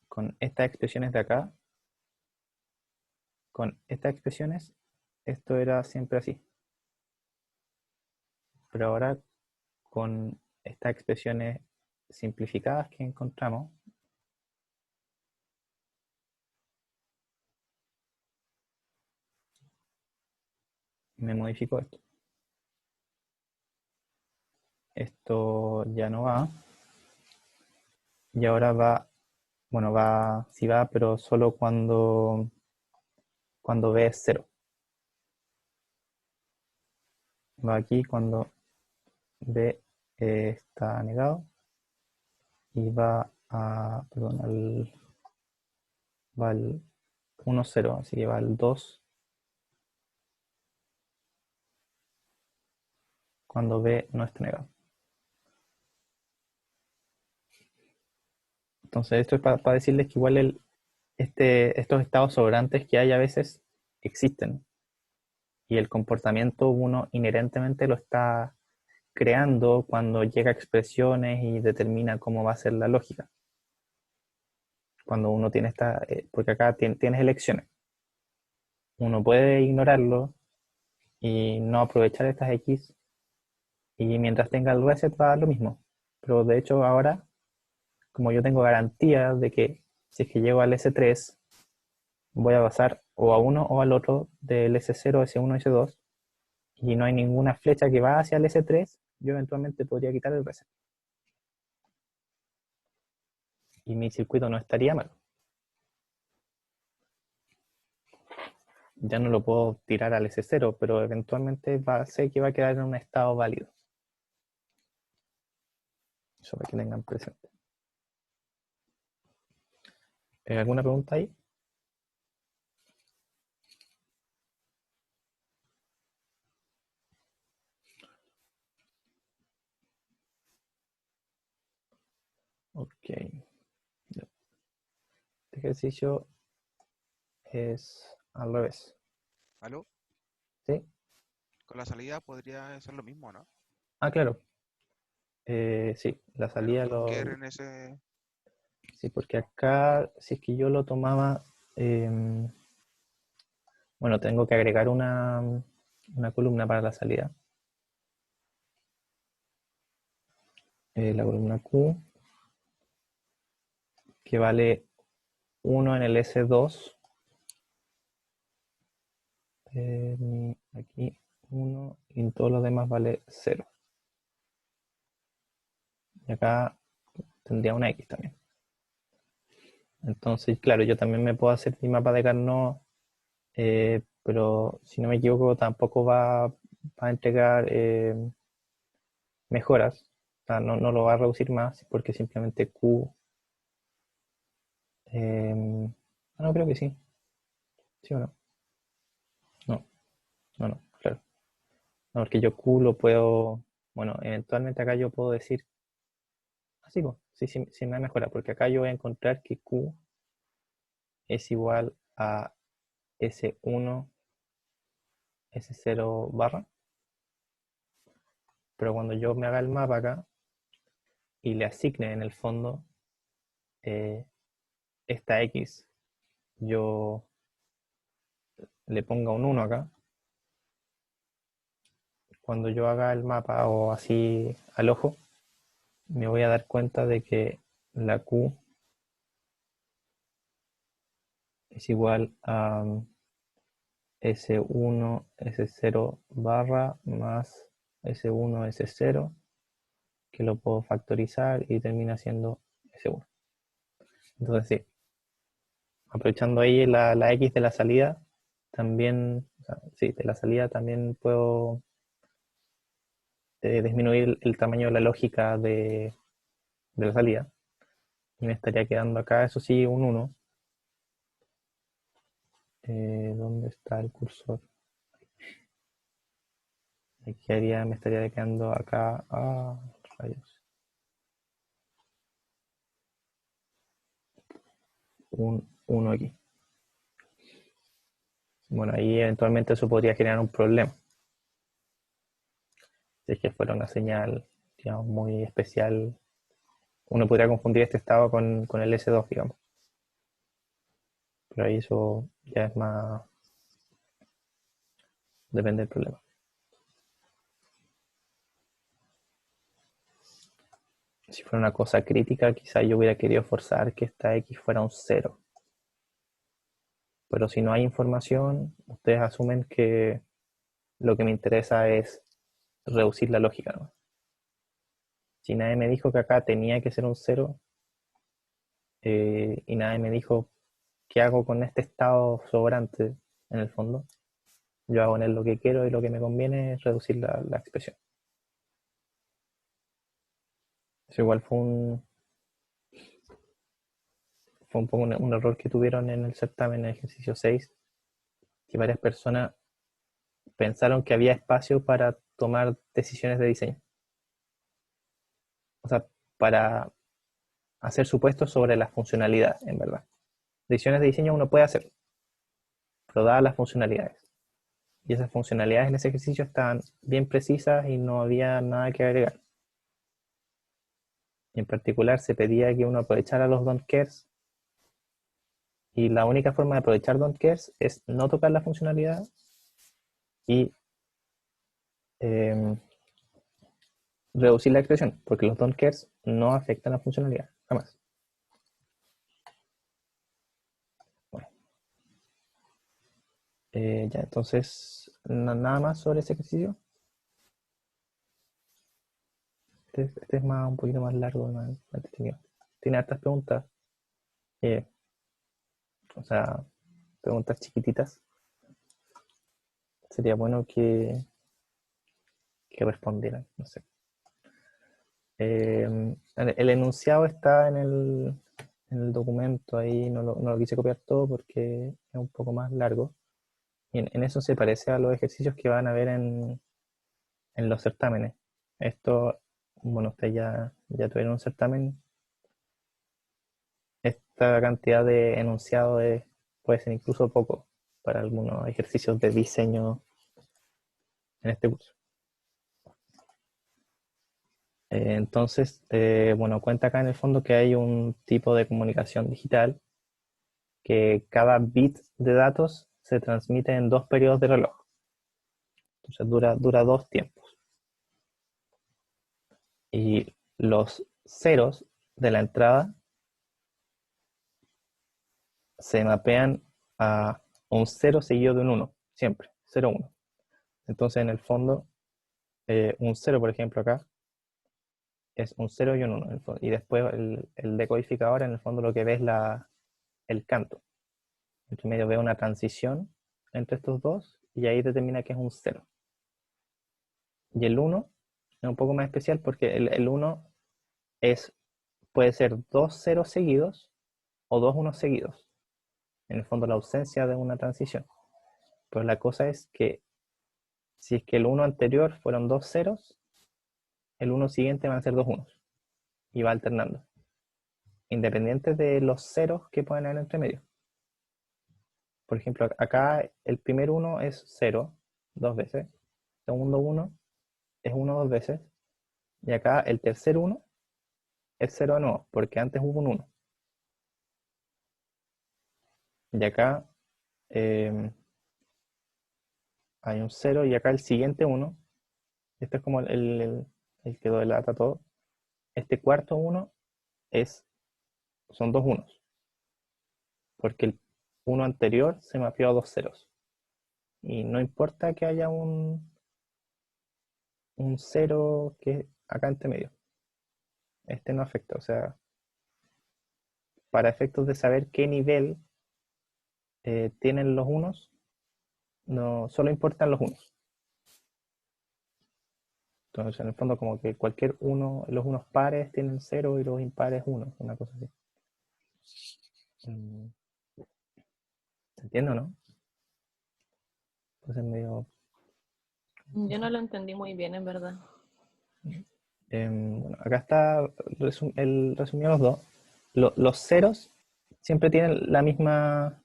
con estas expresiones de acá, con estas expresiones, esto era siempre así. Pero ahora, con estas expresiones simplificadas que encontramos, me modifico esto. Esto ya no va. Y ahora va, bueno, sí va, pero solo cuando B es 0. Va aquí cuando B está negado. Y va al 1, 0, así que va al 2 cuando B no está negado. Entonces esto es para decirles que igual estos estados sobrantes que hay a veces existen. y el comportamiento uno inherentemente lo está creando cuando llega a expresiones y determina cómo va a ser la lógica. Cuando uno tiene porque acá tienes elecciones. Uno puede ignorarlo y no aprovechar estas X, y mientras tenga el reset va a dar lo mismo. Pero de hecho ahora, como yo tengo garantía de que si es que llego al S3, voy a pasar o a uno o al otro del S0, S1, S2, y no hay ninguna flecha que va hacia el S3, yo eventualmente podría quitar el reset. Y mi circuito no estaría mal. Ya no lo puedo tirar al S0, pero eventualmente sé que va a quedar en un estado válido. Eso para que tengan presente. ¿Alguna pregunta ahí? Ok. Este ejercicio es al revés. ¿Aló? ¿Sí? Con la salida podría ser lo mismo, ¿no? Ah, claro. Sí, la salida ¿Por qué en ese...? Sí, porque acá, si es que yo lo tomaba... bueno, tengo que agregar una columna para la salida. La columna Q, que vale 1 en el S2. Aquí 1 y en todos los demás vale 0. Y acá tendría una X también. Entonces, claro, yo también me puedo hacer mi mapa de Carnot, pero si no me equivoco tampoco va a entregar mejoras. O sea, no lo va a reducir más porque simplemente Q... no, creo que sí. ¿Sí o no? No, claro. No, porque yo Q lo puedo... Bueno, eventualmente acá yo puedo decir... Así, pues, sí me mejora, porque acá yo voy a encontrar que Q es igual a S1, S0 barra. Pero cuando yo me haga el mapa acá y le asigne en el fondo esta X, yo le ponga un 1 acá. Cuando yo haga el mapa o así al ojo, me voy a dar cuenta de que la Q es igual a S1, S0 barra más S1, S0, que lo puedo factorizar y termina siendo S1. Entonces sí, aprovechando ahí la X de la salida, también, o sea, sí, de la salida también puedo disminuir el tamaño de la lógica de la salida. Y me estaría quedando acá, eso sí, un 1. ¿Dónde está el cursor? Aquí me estaría quedando acá. Ah, rayos. Un 1 aquí. Bueno, ahí eventualmente eso podría generar un problema. Si es que fuera una señal, digamos, muy especial, uno podría confundir este estado con el S2, digamos. Pero ahí eso ya es más... Depende del problema. Si fuera una cosa crítica, quizá yo hubiera querido forzar que esta X fuera un 0. Pero si no hay información, ustedes asumen que lo que me interesa es reducir la lógica, ¿no? Si nadie me dijo que acá tenía que ser un 0, y nadie me dijo qué hago con este estado sobrante en el fondo, yo hago en él lo que quiero y lo que me conviene es reducir la expresión. Eso igual fue un poco un error que tuvieron en el certamen, en el ejercicio 6, que varias personas pensaron que había espacio para tomar decisiones de diseño. O sea, para hacer supuestos sobre la funcionalidad, en verdad. Decisiones de diseño uno puede hacer, pero dadas las funcionalidades. y esas funcionalidades en ese ejercicio estaban bien precisas y no había nada que agregar. En particular se pedía que uno aprovechara los don't cares, y la única forma de aprovechar don't cares es no tocar la funcionalidad y reducir la expresión, porque los don't cares no afectan la funcionalidad, jamás. Bueno. Ya, entonces, nada más sobre ese ejercicio. Este es un poquito más largo, más entretenido. Tiene hartas preguntas. O sea, preguntas chiquititas. Sería bueno que respondieran, no sé. El enunciado está en el documento, ahí no lo quise copiar todo porque es un poco más largo. Y en eso se parece a los ejercicios que van a ver en los certámenes. Esto, bueno, ustedes ya tuvieron un certamen. Esta cantidad de enunciado puede ser incluso poco para algunos ejercicios de diseño en este curso. Entonces, bueno, cuenta acá en el fondo que hay un tipo de comunicación digital que cada bit de datos se transmite en 2 periodos de reloj. Entonces dura 2 tiempos. Y los ceros de la entrada se mapean a un 0 seguido de un 1, siempre, 0, 1. Entonces, en el fondo, un 0, por ejemplo, acá, es un 0 y un 1. Y después el decodificador, en el fondo, lo que ve es el canto. Entre medio ve una transición entre estos dos y ahí determina que es un 0. Y el 1 es un poco más especial porque el 1 puede ser 2 ceros seguidos o 2 unos seguidos. En el fondo, la ausencia de una transición. Pues la cosa es que si es que el 1 anterior fueron 2 ceros, el 1 siguiente van a ser 2 unos. Y va alternando. Independiente de los ceros que pueden haber entre medio. Por ejemplo, acá el primer 1 es 0, 2 veces. Segundo 1 es 1 2 veces. Y acá el tercer 1 es 0 de nuevo, porque antes hubo un 1. Y acá hay un 0 y acá el siguiente 1. Este es como el que delata todo. Este cuarto 1 son 2 unos. Porque el 1 anterior se mapeó a 2 ceros. Y no importa que haya un 0 que acá entre medio. Este no afecta. O sea, para efectos de saber qué nivel tienen los unos, no solo importan los unos. Entonces, en el fondo, como que cualquier uno, los unos pares tienen 0 y los impares 1, una cosa así. ¿Se entiende o no? Entonces, medio. Yo no lo entendí muy bien, en verdad. Bueno, acá está el resumido los dos. Los ceros siempre tienen la misma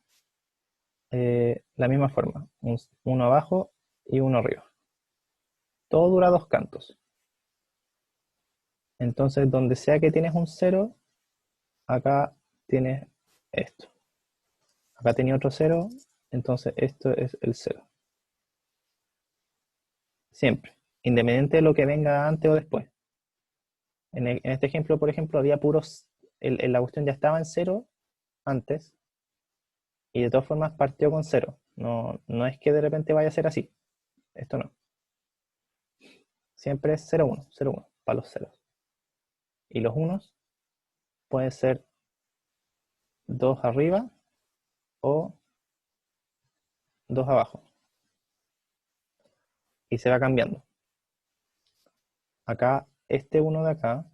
forma. Uno abajo y uno arriba. Todo dura 2 cantos. Entonces, donde sea que tienes un 0, acá tienes esto. Acá tenía otro 0, entonces esto es el 0. Siempre. Independiente de lo que venga antes o después. En este ejemplo, por ejemplo, había puros. La cuestión ya estaba en 0 antes. Y de todas formas partió con 0. No es que de repente vaya a ser así. Esto no. Siempre es 0, 1, 0, 1 para los ceros. Y los unos pueden ser 2 arriba o 2 abajo. Y se va cambiando. Acá, este 1 de acá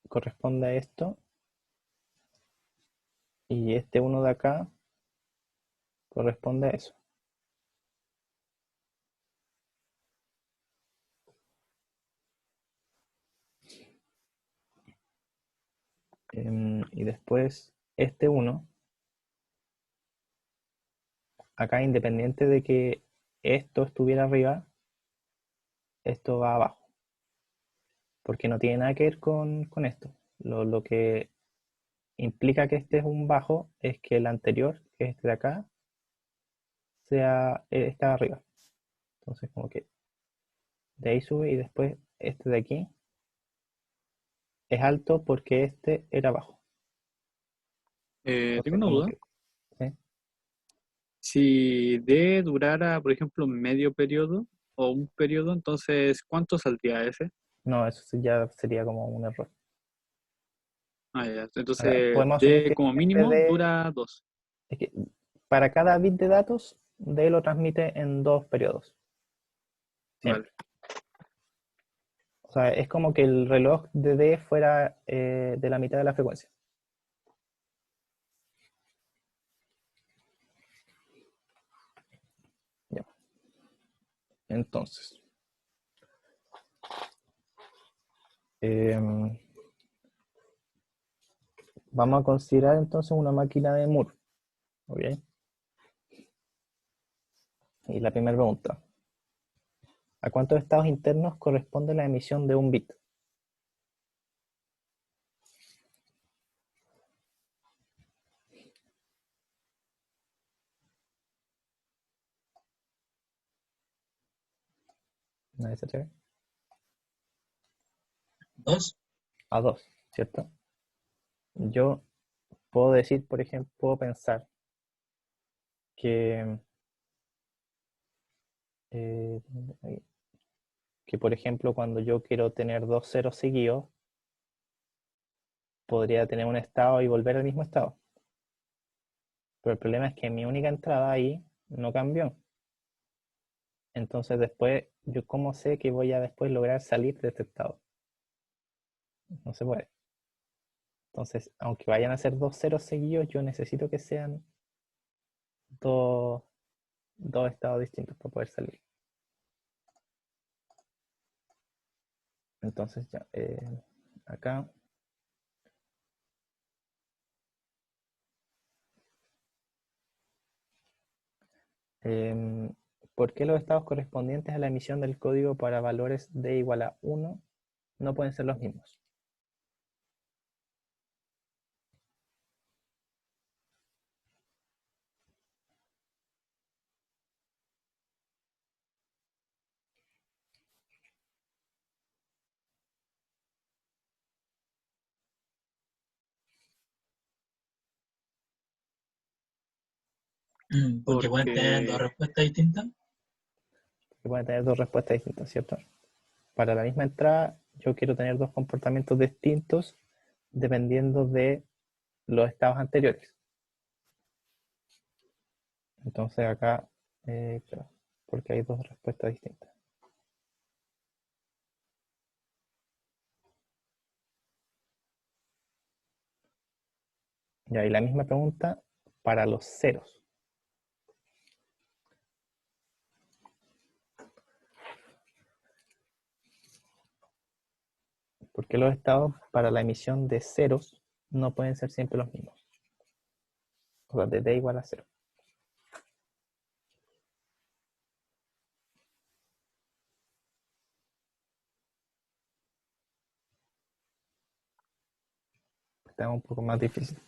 corresponde a esto. Y este 1 de acá corresponde a eso. Y después este 1 acá independiente de que esto estuviera arriba, esto va abajo. Porque no tiene nada que ver con esto. Lo que implica que este es un bajo es que el anterior, que es este de acá, está arriba. Entonces como que de ahí sube y después este de aquí es alto porque este era bajo. Tengo Entonces una como duda. que, ¿sí? Si D durara, por ejemplo, medio periodo o un periodo, entonces, ¿cuánto saldría ese? No, eso sí ya sería como un error. Ah, ya. Ahora, Entonces, podemos asumir D que como siempre mínimo dura 2. es que para cada bit de datos, D lo transmite en 2 periodos. Siempre. Vale. O sea, es como que el reloj de D fuera de la mitad de la frecuencia. Ya. Entonces, vamos a considerar entonces una máquina de Moore. ¿Ok? Y la primera pregunta. ¿A cuántos estados internos corresponde la emisión de un bit? ¿Nadie se atreve? 2. A 2, ¿cierto? Yo puedo decir, por ejemplo, puedo pensar que, eh, que, por ejemplo, cuando yo quiero tener 2 ceros seguidos, podría tener un estado y volver al mismo estado. Pero el problema es que mi única entrada ahí no cambió. Entonces después, ¿yo cómo sé que voy a después lograr salir de este estado? No se puede. Entonces, aunque vayan a ser 2 ceros seguidos, yo necesito que sean dos estados distintos para poder salir. Entonces ya, acá. ¿Por qué los estados correspondientes a la emisión del código para valores d igual a 1 no pueden ser los mismos? Porque pueden tener dos Porque, respuestas distintas. Que pueden tener dos respuestas distintas, ¿cierto? Para la misma entrada, yo quiero tener dos comportamientos distintos dependiendo de los estados anteriores. Entonces acá, claro, porque hay dos respuestas distintas. Ya, y la misma pregunta para los ceros. ¿Por qué los estados para la emisión de ceros no pueden ser siempre los mismos? O sea, de d igual a 0. Está un poco más difícil.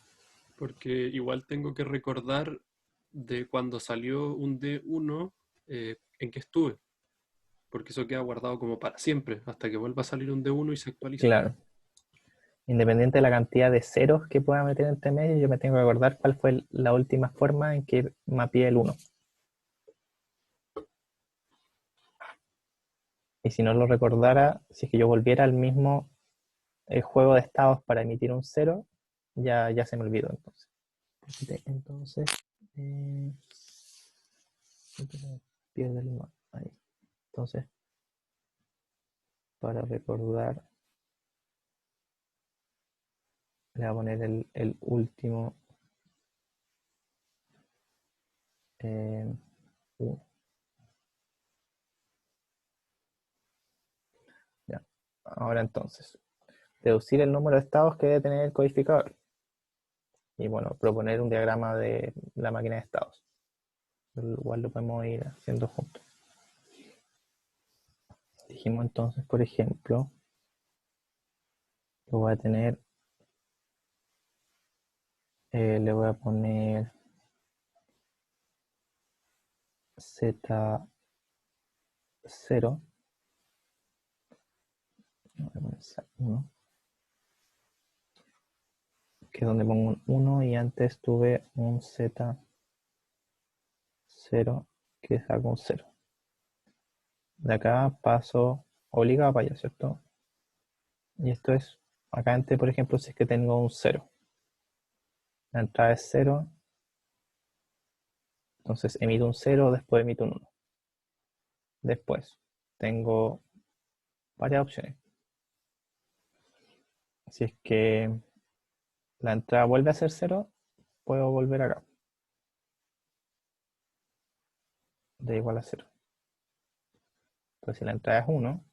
Porque igual tengo que recordar de cuando salió un D1 en que estuve. Porque eso queda guardado como para siempre, hasta que vuelva a salir un D1 y se actualiza. Claro. Independiente de la cantidad de ceros que pueda meter entre medio, yo me tengo que acordar cuál fue la última forma en que mapeé el 1. Y si no lo recordara, si es que yo volviera al mismo juego de estados para emitir un 0, ya se me olvidó entonces. Entonces, pierde el 1 ahí. Entonces, para recordar, le voy a poner el último 1. Ya. Ahora entonces, deducir el número de estados que debe tener el codificador. Y bueno, proponer un diagrama de la máquina de estados. pero igual lo podemos ir haciendo juntos. Dijimos entonces, por ejemplo, que voy a tener, le voy a poner Z0, voy a poner 1, que es donde pongo un 1 y antes tuve un Z0 que saco un 0. De acá paso obligado para allá, ¿cierto? Y esto es, acá antes, por ejemplo, si es que tengo un 0. La entrada es 0, entonces emito un 0, después emito un 1. Después tengo varias opciones. Si es que la entrada vuelve a ser 0, puedo volver acá. D igual a 0. Entonces si la entrada es 1,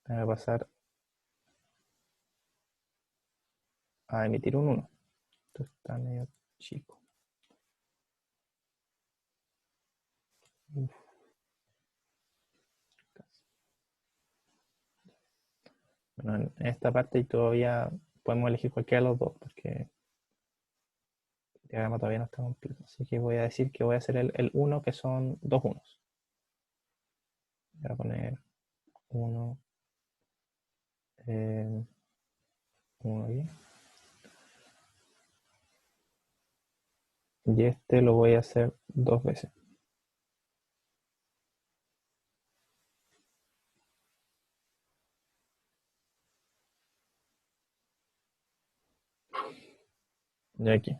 voy a pasar a emitir un 1. Esto está medio chico. Uf. Bueno, en esta parte todavía podemos elegir cualquiera de los dos, porque el diagrama todavía no está completo. Así que voy a decir que voy a hacer el 1, que son dos unos. Voy a poner 1, 1 aquí. Y este lo voy a hacer dos veces. Y aquí.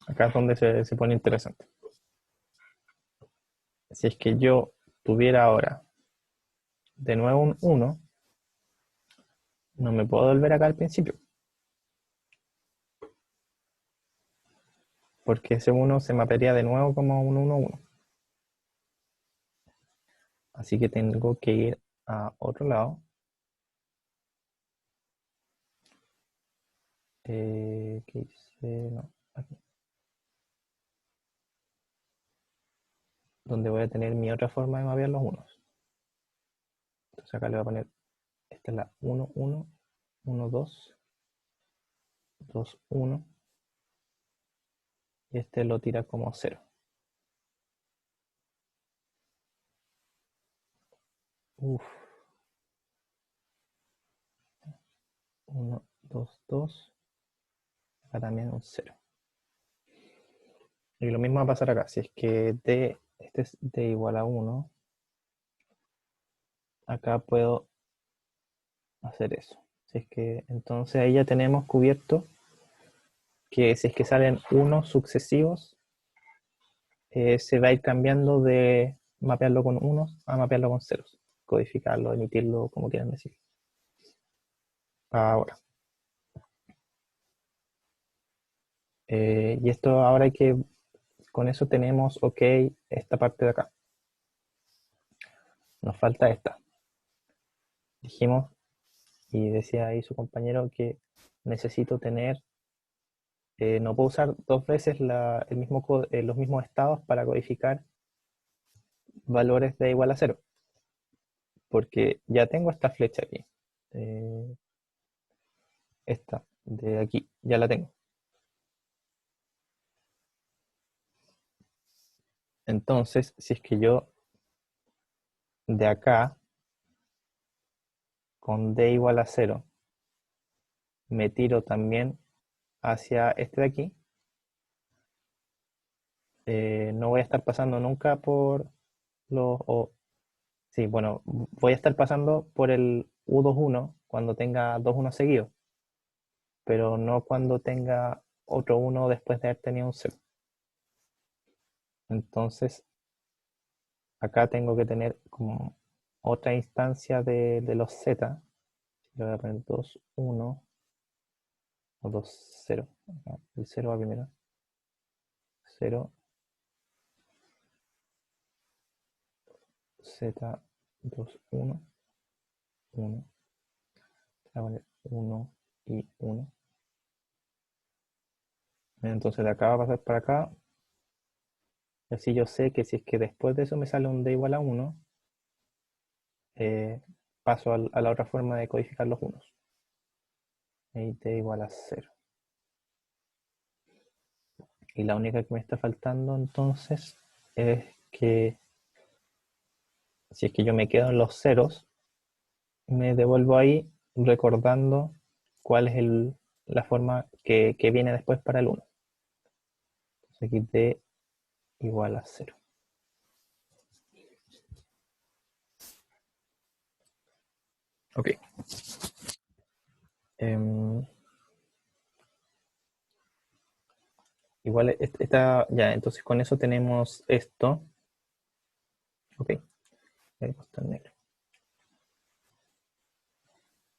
Acá es donde se pone interesante. Si es que yo tuviera ahora de nuevo un 1, no me puedo volver acá al principio. Porque ese 1 se mapearía de nuevo como un 1, 1. Así que tengo que ir a otro lado. ¿Qué hice? No, aquí. Donde voy a tener mi otra forma de mapear los unos. Entonces acá le voy a poner, esta es la 1, 1, 1, 2, 2, 1. Y este lo tira como 0. Uf. 1, 2, 2. Acá también un 0. Y lo mismo va a pasar acá. Si es que D, este es D igual a 1, acá puedo hacer eso. Si es que, entonces ahí ya tenemos cubierto que si es que salen unos sucesivos, se va a ir cambiando de mapearlo con unos a mapearlo con ceros. Codificarlo, emitirlo, como quieran decir. Ahora. Y esto ahora hay que, con eso tenemos ok esta parte de acá. Nos falta esta. Dijimos, y decía ahí su compañero, que necesito tener, no puedo usar dos veces los mismos estados para codificar valores de igual a 0. Porque ya tengo esta flecha aquí. Esta de aquí, ya la tengo. Entonces, si es que yo de acá, con D igual a 0, me tiro también hacia este de aquí, no voy a estar pasando nunca por los... sí, bueno, voy a estar pasando por el U21 cuando tenga dos unos seguidos, pero no cuando tenga otro 1 después de haber tenido un 0. Entonces, acá tengo que tener como otra instancia de los Z. Le voy a poner 2, 1 o 2, 0. El 0 va primero. 0, Z, 2, 1, 1. Le voy a poner 1 y 1. Entonces de acá va a pasar para acá Y así yo sé que si es que después de eso me sale un D igual a 1, paso a la otra forma de codificar los unos. Y D igual a 0. Y la única que me está faltando entonces es que si es que yo me quedo en los ceros, me devuelvo ahí recordando cuál es la forma que viene después para el 1. Entonces aquí D igual a 0. Ok. Igual está, ya, entonces con eso tenemos esto. Ok. Ahí está en negro.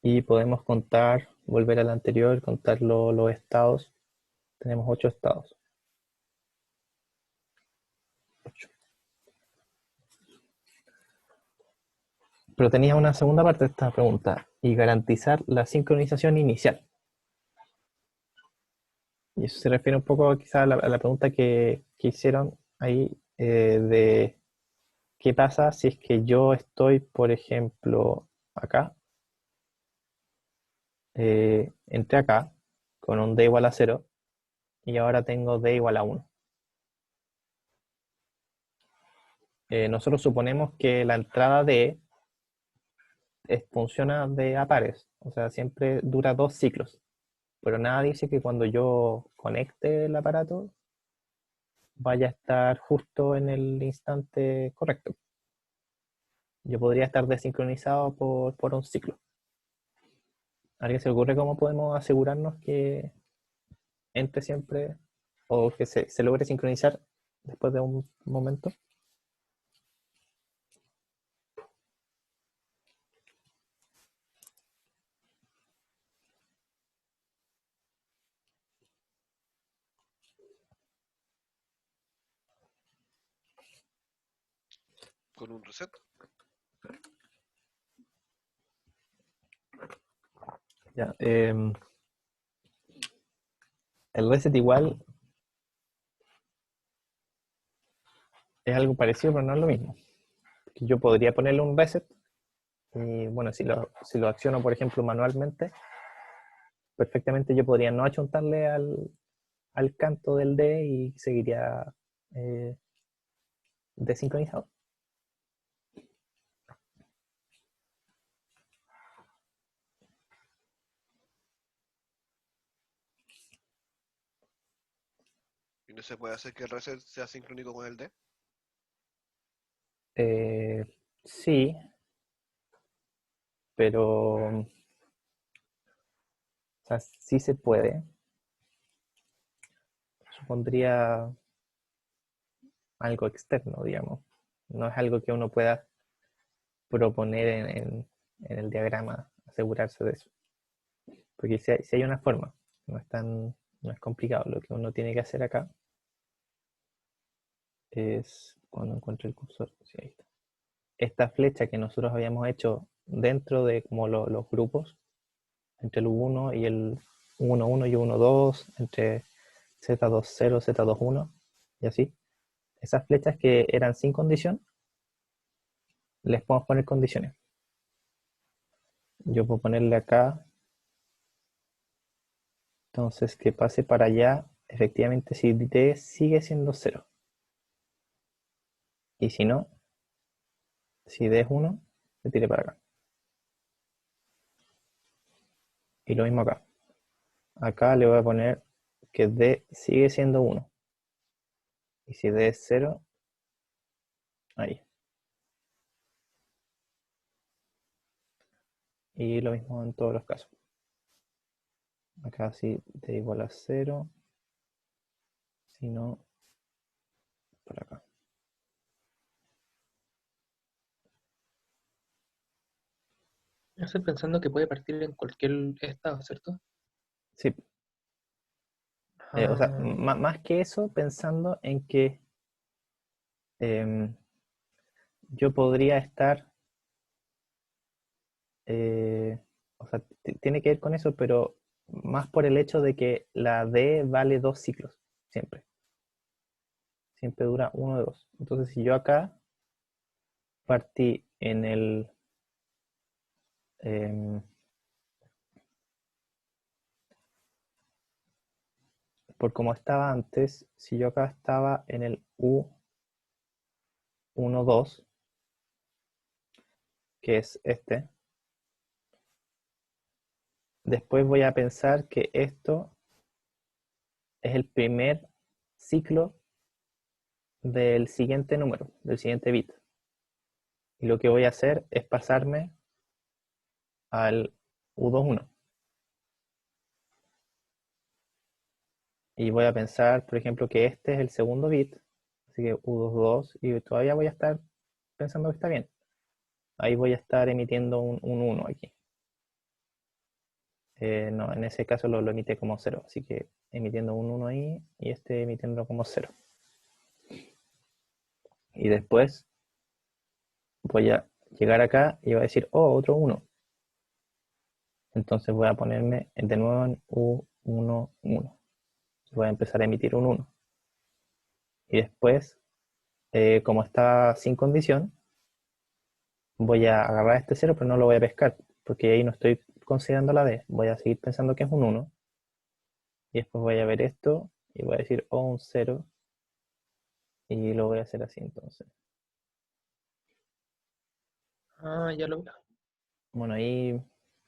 Y podemos contar, volver al anterior, contar los estados. Tenemos 8 estados. 8. Pero tenía una segunda parte de esta pregunta. Y garantizar la sincronización inicial. Y eso se refiere un poco quizá a la pregunta que hicieron ahí de qué pasa si es que yo estoy, por ejemplo, acá. Entré acá con un D igual a 0 y ahora tengo D igual a 1. Nosotros suponemos que la entrada D funciona de a pares, o sea, siempre dura 2 ciclos, pero nada dice que cuando yo conecte el aparato vaya a estar justo en el instante correcto. Yo podría estar desincronizado por un ciclo. ¿A alguien se le ocurre cómo podemos asegurarnos que entre siempre o que se logre sincronizar después de un momento? Con un reset. Ya, el reset igual es algo parecido, pero no es lo mismo. Yo podría ponerle un reset y bueno, si lo acciono, por ejemplo, manualmente, perfectamente yo podría no achuntarle al canto del D y seguiría desincronizado. ¿Y no se puede hacer que el reset sea sincrónico con el D? Sí, pero o sea, sí se puede. Supondría algo externo, digamos. No es algo que uno pueda proponer en el diagrama, asegurarse de eso. Porque si hay una forma, no es complicado. Lo que uno tiene que hacer acá es, cuando encuentre el cursor, sí, ahí está. Esta flecha que nosotros habíamos hecho dentro de como los grupos, entre el U1 y el U11 y U12, entre Z20, Z21 y así. Esas flechas que eran sin condición, les podemos poner condiciones. Yo puedo ponerle acá, entonces que pase para allá, efectivamente si D sigue siendo 0. Y si no, si D es 1, se tire para acá. Y lo mismo acá. Acá le voy a poner que D sigue siendo 1. Y si D es 0, ahí. Y lo mismo en todos los casos. Acá sí D igual a 0. Si no, por acá. Yo estoy pensando que puede partir en cualquier estado, ¿cierto? Sí. O sea, Ah, más que eso, pensando en que yo podría estar, o sea, tiene que ver con eso, pero más por el hecho de que la D vale 2 ciclos, siempre. siempre dura 1 de 2. Entonces, si yo acá partí en el... por como estaba antes, si yo acá estaba en el U12, que es este, después voy a pensar que esto es el primer ciclo del siguiente número, del siguiente bit. Y lo que voy a hacer es pasarme al U21. Y voy a pensar, por ejemplo, que este es el segundo bit, así que U22, y todavía voy a estar pensando que está bien. Ahí voy a estar emitiendo un 1 aquí. No, en ese caso lo emite como 0, así que emitiendo un 1 ahí y este emitiendo como 0. Y después voy a llegar acá y voy a decir, oh, otro 1. Entonces voy a ponerme de nuevo en U11. Voy a empezar a emitir un 1. Y después, como está sin condición, voy a agarrar este 0, pero no lo voy a pescar, porque ahí no estoy considerando la D. Voy a seguir pensando que es un 1. Y después voy a ver esto y voy a decir, oh, un 0. Y lo voy a hacer así entonces. Ah, ya lo veo. Bueno, ahí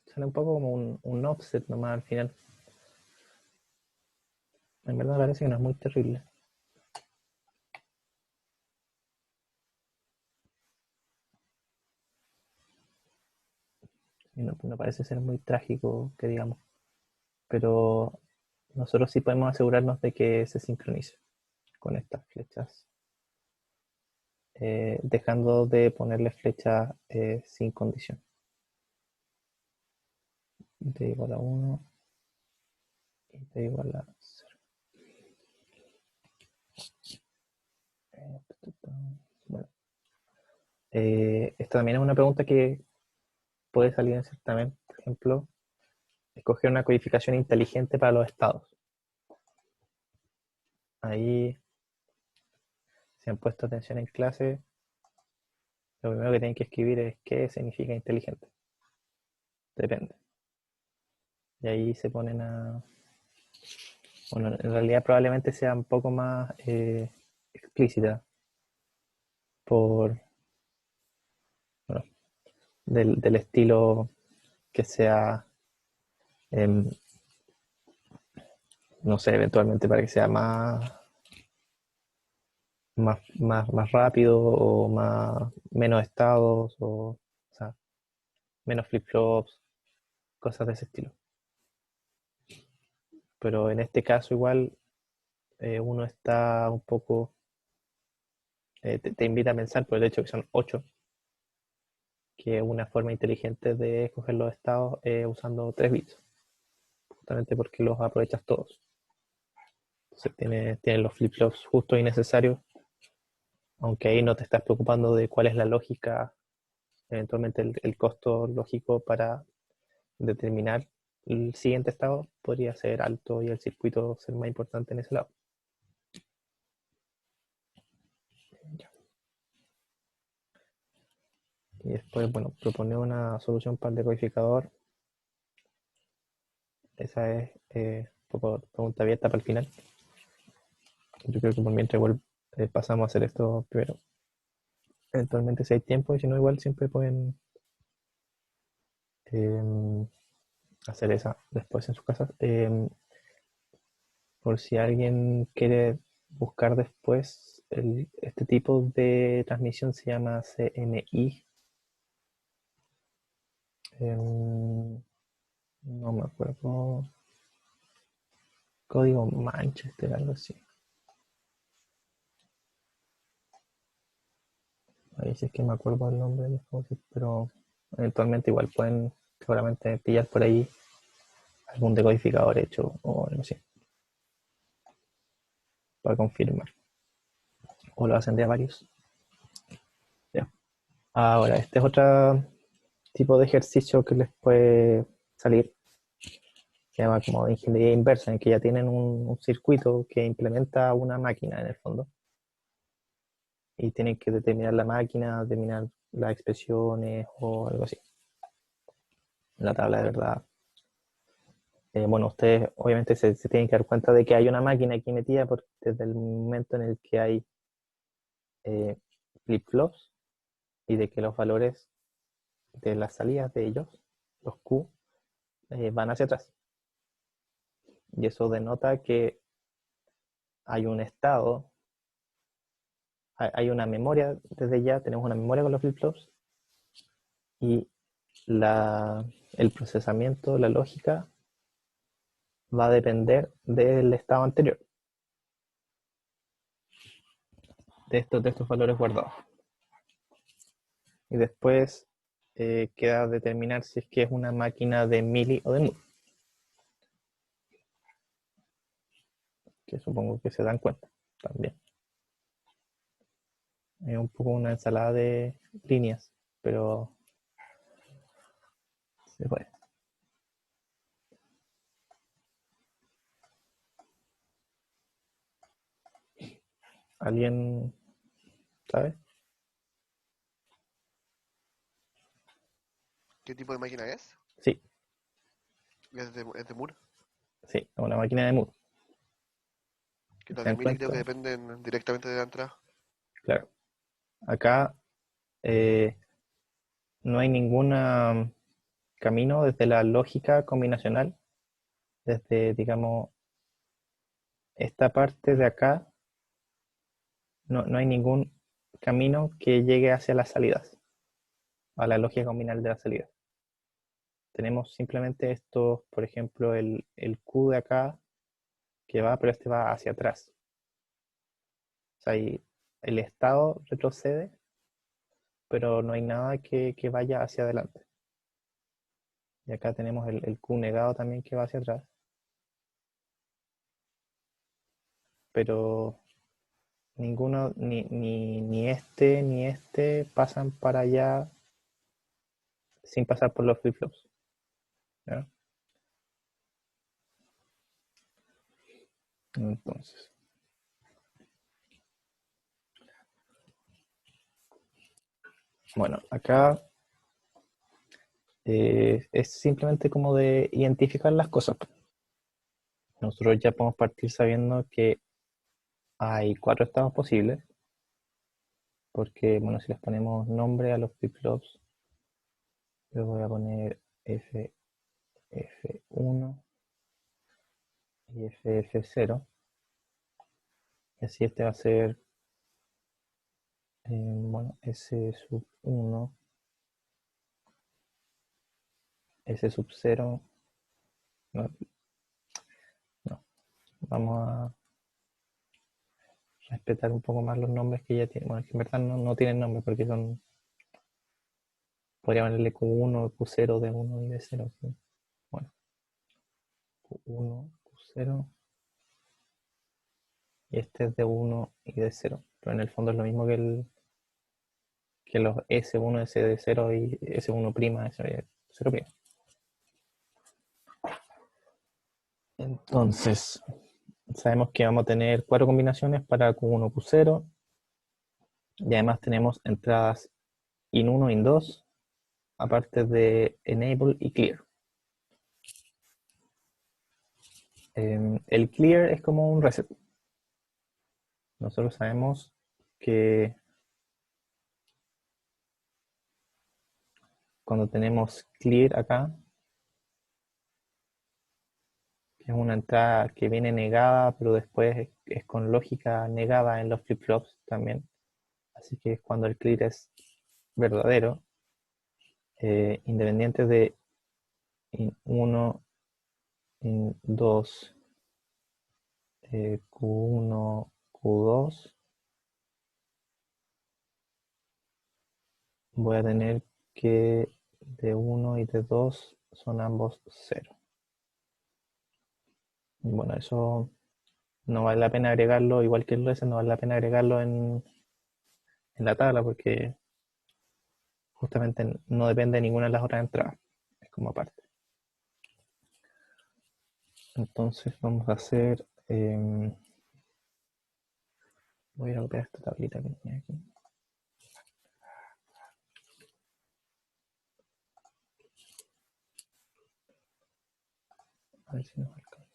sale un poco como un offset nomás al final. En verdad parece que no es muy terrible. Y no parece ser muy trágico, que digamos. Pero nosotros sí podemos asegurarnos de que se sincronice con estas flechas. Dejando de ponerle flechas sin condición. D igual a 1 y D igual a 0. Bueno, esta también es una pregunta que puede salir en certamen. Por ejemplo, escoger una codificación inteligente para los estados. Ahí, si han puesto atención en clase, lo primero que tienen que escribir es qué significa inteligente. Depende. Y ahí se ponen a... Bueno, en realidad probablemente sea un poco más explícita por... Bueno, del estilo que sea... no sé, eventualmente para que sea más rápido o menos estados o sea, menos flip-flops, cosas de ese estilo. Pero en este caso igual uno está un poco, te invita a pensar por el hecho que son 8, que es una forma inteligente de escoger los estados usando 3 bits, justamente porque los aprovechas todos. Entonces tiene los flip-flops justos y necesarios, aunque ahí no te estás preocupando de cuál es la lógica, eventualmente el costo lógico para determinar el siguiente estado podría ser alto y el circuito ser más importante en ese lado. Y después, bueno, proponer una solución para el decodificador. Esa es un poco pregunta abierta para el final. Yo creo que por mientras igual pasamos a hacer esto primero. Eventualmente si hay tiempo, y si no igual siempre pueden hacer esa después en sus casas. Por si alguien quiere buscar después, este tipo de transmisión se llama CMI. No me acuerdo. Código Manchester, algo así. Ahí sí es que me acuerdo el nombre, pero eventualmente igual pueden seguramente pillar por ahí algún decodificador hecho o algo así para confirmar. O lo hacen de a varios. Ya. Ahora, este es otro tipo de ejercicio que les puede salir. Se llama como ingeniería inversa, en que ya tienen un circuito que implementa una máquina en el fondo. y tienen que determinar la máquina, determinar las expresiones o algo así. La tabla de verdad. Bueno, ustedes obviamente se tienen que dar cuenta de que hay una máquina aquí metida desde el momento en el que hay flip-flops y de que los valores de las salidas de ellos, los Q, van hacia atrás. Y eso denota que hay un estado, hay una memoria desde ya, tenemos una memoria con los flip-flops y el procesamiento, la lógica, va a depender del estado anterior, de estos valores guardados. Y después queda determinar si es que es una máquina de Mealy o de Moore, que supongo que se dan cuenta también. Es un poco una ensalada de líneas, pero se puede. ¿Alguien sabe? ¿Qué tipo de máquina es? Sí, ¿Es de Moore? sí, es una máquina de Moore. Que ¿Se las dan de Mealy creo que cuenta? dependen directamente de la entrada. Claro. Acá no hay ningún camino desde la lógica combinacional, desde, digamos, esta parte de acá, no hay ningún camino que llegue hacia las salidas, a la lógica combinal de las salidas. Tenemos simplemente estos, por ejemplo, el Q de acá, que va, pero este va hacia atrás. O sea, el estado retrocede, pero no hay nada que vaya hacia adelante. Y acá tenemos el Q negado también que va hacia atrás. Pero ninguno, ni este ni este pasan para allá sin pasar por los flip-flops. ¿Ya? Entonces, bueno, acá es simplemente como de identificar las cosas. Nosotros ya podemos partir sabiendo que hay 4 estados posibles, porque, bueno, si les ponemos nombre a los flip-flops, les voy a poner F1 y FF0, y así este va a ser, bueno, S sub 1, S sub 0, no, vamos a respetar un poco más los nombres que ya tienen. Bueno, es que en verdad no tienen nombre porque son, podría ponerle Q1, Q0, D1 y D0. ¿Sí? Bueno, Q1, Q0 y este es D1 y D0, pero en el fondo es lo mismo que los S1, SD0 y S1', S0'. Entonces, sabemos que vamos a tener 4 combinaciones para Q1, Q0 y además tenemos entradas IN1, IN2, aparte de Enable y Clear. El Clear es como un reset. Nosotros sabemos que cuando tenemos Clear acá, que es una entrada que viene negada, pero después es con lógica negada en los flip-flops también. Así que cuando el Clear es verdadero, independiente de IN1, IN2, Q1, Q2, voy a tener que D1 y D2 son ambos 0. Y bueno, eso no vale la pena agregarlo, igual que el reset, no vale la pena agregarlo en la tabla porque justamente no depende de ninguna de las otras entradas. Es como aparte. Entonces vamos a hacer Voy a ir a copiar esta tablita que tenía aquí. A ver si nos alcanza.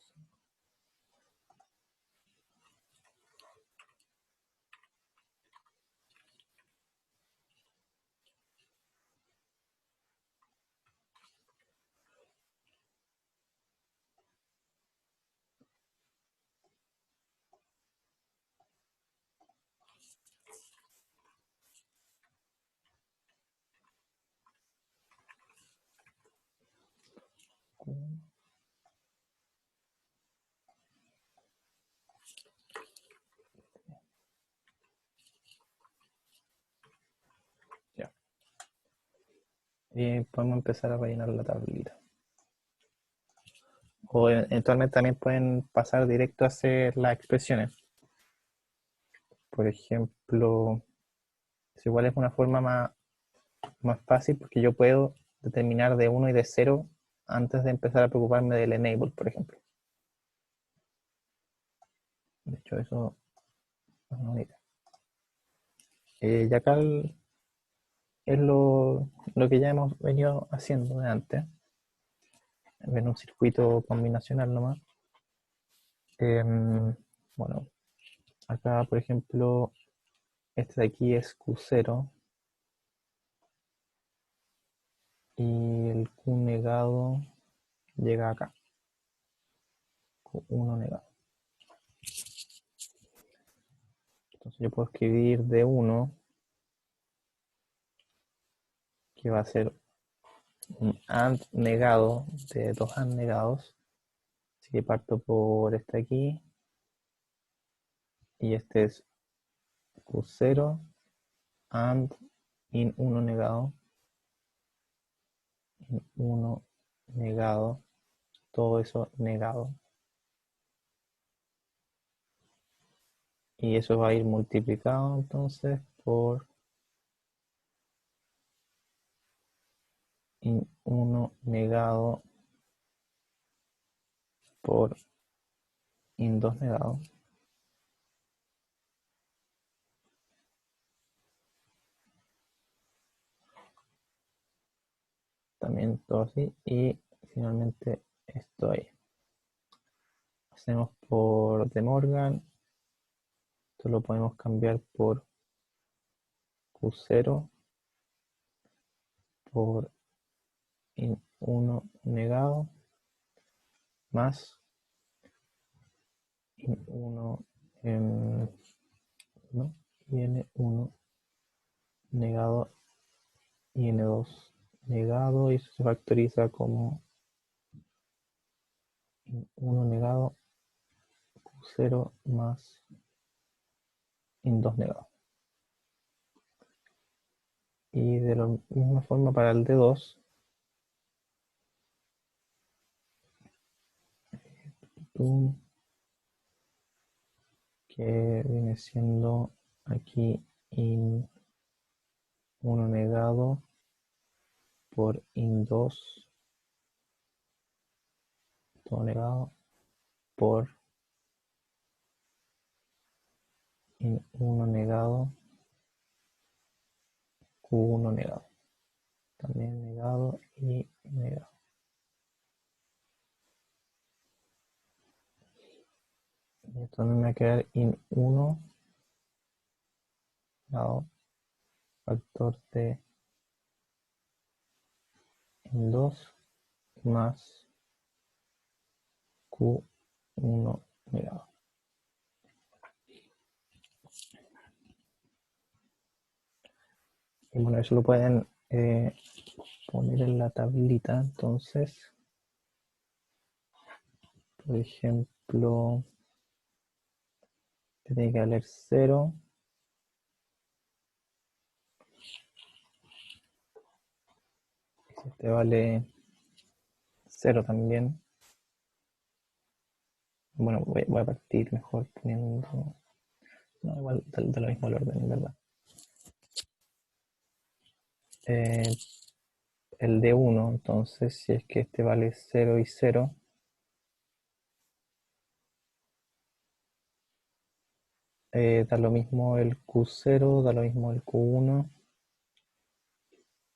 Ya. Y podemos empezar a rellenar la tablita. O eventualmente también pueden pasar directo a hacer las expresiones. Por ejemplo, igual es una forma más fácil porque yo puedo determinar de 1 y de 0 antes de empezar a preocuparme del enable, por ejemplo. De hecho, eso es una bonita. Y acá es lo que ya hemos venido haciendo de antes. En un circuito combinacional nomás. Bueno, acá, por ejemplo, este de aquí es Q0 y el Q negado llega acá. Q1 negado. Entonces yo puedo escribir D1, que va a ser un AND negado de dos AND negados. Así que parto por este aquí. Y este es Q0, AND, IN 1 negado. IN 1 negado. Todo eso negado. Y eso va a ir multiplicado entonces por IN 1 negado por IN 2 negado. También todo así. Y finalmente esto ahí. Hacemos por De Morgan. Esto lo podemos cambiar por Q0 por IN 1 negado más IN 1 ¿no? Y N1 negado y N2 negado, y eso se factoriza como IN 1 negado Q0 más IN 2 negado. Y de la misma forma para el D2, que viene siendo aquí IN 1 negado por IN 2 todo negado por IN 1 negado Q1 negado. También negado y negado. Y esto también me va a quedar IN 1 dado factor de IN 2 más Q1 negado. Y bueno, eso lo pueden poner en la tablita. Entonces, por ejemplo, tiene que valer 0. Si este vale 0 también. Bueno, voy a partir mejor poniendo... No, igual de la misma orden, en verdad. El D1, entonces, si es que este vale 0 y 0, Da lo mismo el Q0, da lo mismo el Q1.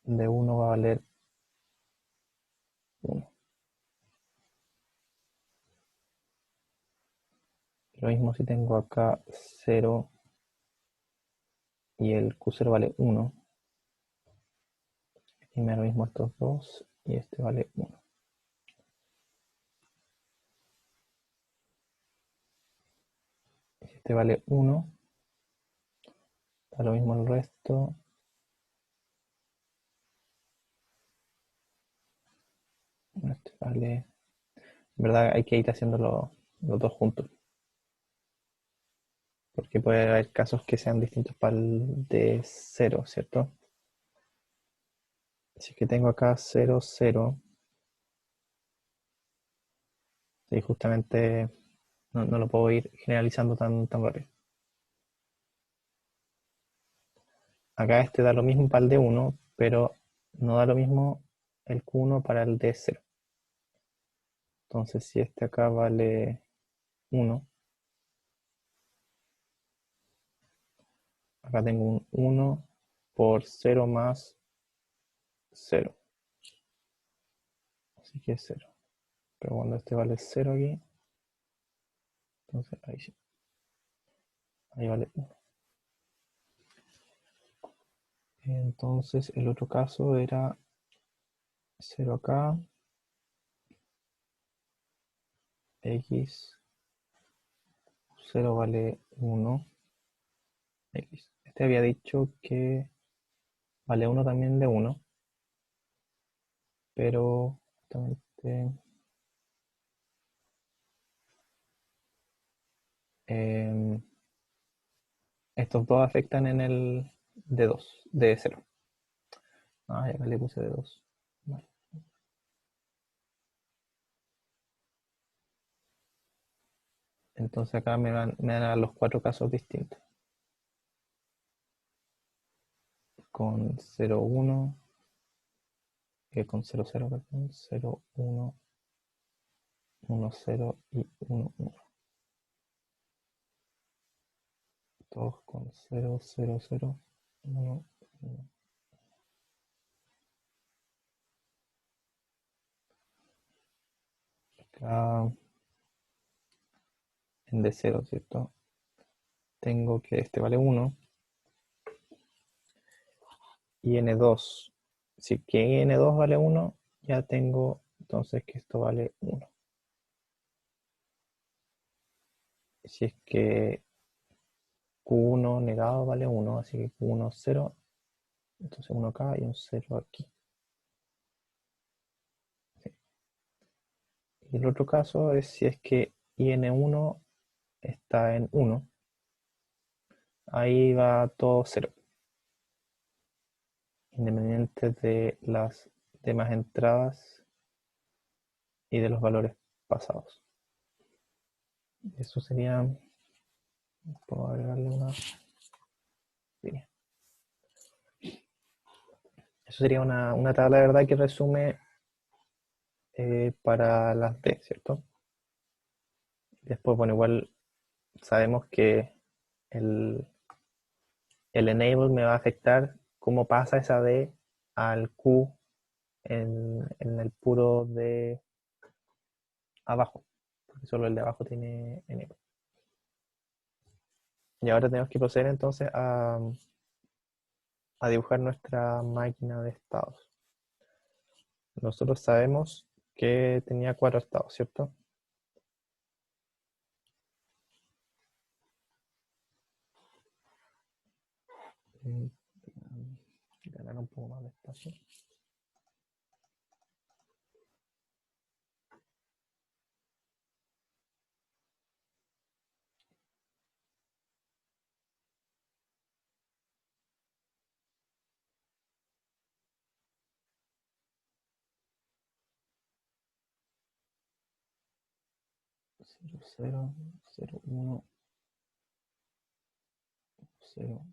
De 1 va a valer 1. Lo mismo si tengo acá 0 y el Q0 vale 1. Y me da lo mismo estos dos y este vale 1. Si este vale 1, da lo mismo el resto. Este vale... En verdad hay que ir haciendo los dos juntos. Porque puede haber casos que sean distintos para el de 0, ¿cierto? Si es que tengo acá 0, 0. Y justamente no lo puedo ir generalizando tan rápido. Acá este da lo mismo para el de 1, pero no da lo mismo el Q1 para el de 0. Entonces si este acá vale 1, acá tengo un 1 por 0 más 0. Así que es 0. Pero cuando este vale 0 aquí, entonces ahí sí. Ahí vale 1. Entonces el otro caso era 0 acá, x, 0 vale 1, x. Este había dicho que vale 1 también de 1, pero justamente estos dos afectan en el de 2, de 0. Ah, acá le puse de 2. Vale. Entonces acá me dan a dar los 4 casos distintos. Con 0, 1, con 0, 0, perdón, 0, 1, 1, 0 y 1, 1. Todos con 0, 0, 0, 1, 1. Acá en D0, ¿cierto? Tengo que este vale 1 y N2. Si que N2 vale 1, ya tengo entonces que esto vale 1. Si es que Q1 negado vale 1, así que Q1 0, entonces 1 acá y un 0 aquí. Sí. Y el otro caso es si es que IN1 está en 1, ahí va todo 0, independiente de las demás entradas y de los valores pasados. Eso sería, puedo agregarle una línea. Eso sería una tabla de verdad que resume para las D, ¿cierto? Después, bueno, igual sabemos que el enable me va a afectar cómo pasa esa D al Q en el puro de abajo, porque solo el de abajo tiene enable. Y ahora tenemos que proceder entonces a dibujar nuestra máquina de estados. Nosotros sabemos que tenía 4 estados, ¿cierto? Ganar un poco más de espacio. Cero, 0, 0, 1, 0,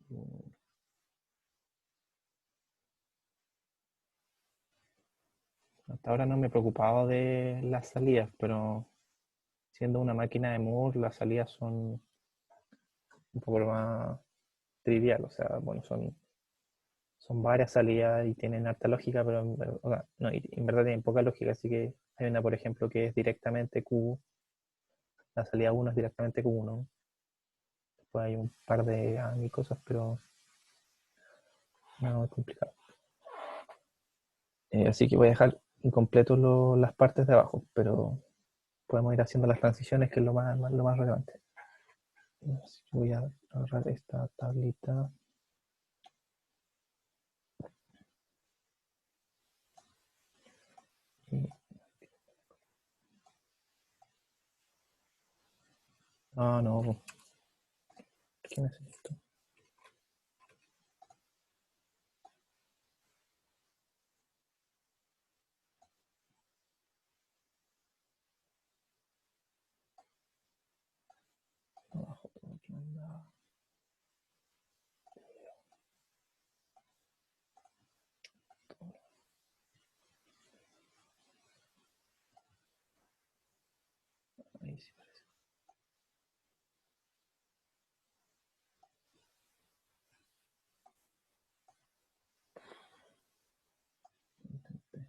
1. Hasta ahora no me preocupaba de las salidas, pero siendo una máquina de Moore, las salidas son un poco más trivial, o sea, bueno, son varias salidas y tienen harta lógica, pero o sea, no, en verdad tienen poca lógica, así que hay una, por ejemplo, que es directamente Q, la salida 1 es directamente Q1, después hay un par de y cosas, pero no es complicado. Así que voy a dejar incompletos las partes de abajo, pero podemos ir haciendo las transiciones, que es lo más relevante. Así que voy a agarrar esta tablita. Y... no. ¿Qué necesito? Abajo tengo que mandar. Ahí sí parece. Intenté.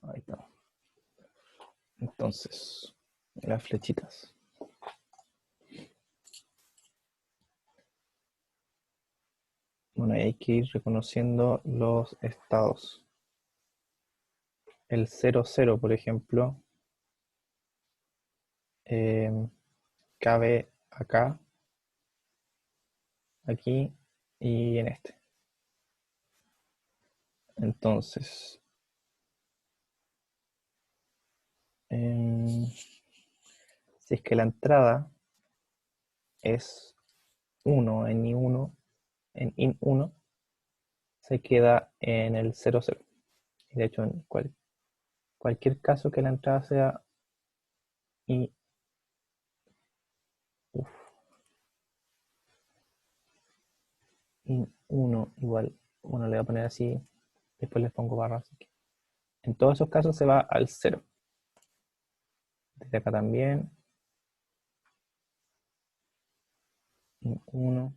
Ahí está. Entonces, las flechitas. Bueno, hay que ir reconociendo los estados. El 00, por ejemplo, cabe acá, aquí y en este. Entonces, si es que la entrada es 1 en I1, en IN1, se queda en el 00. Y de hecho, en cualquier caso que la entrada sea I, IN1 igual, bueno, le voy a poner así, después les pongo barras aquí. En todos esos casos se va al 0. Desde acá también. IN1.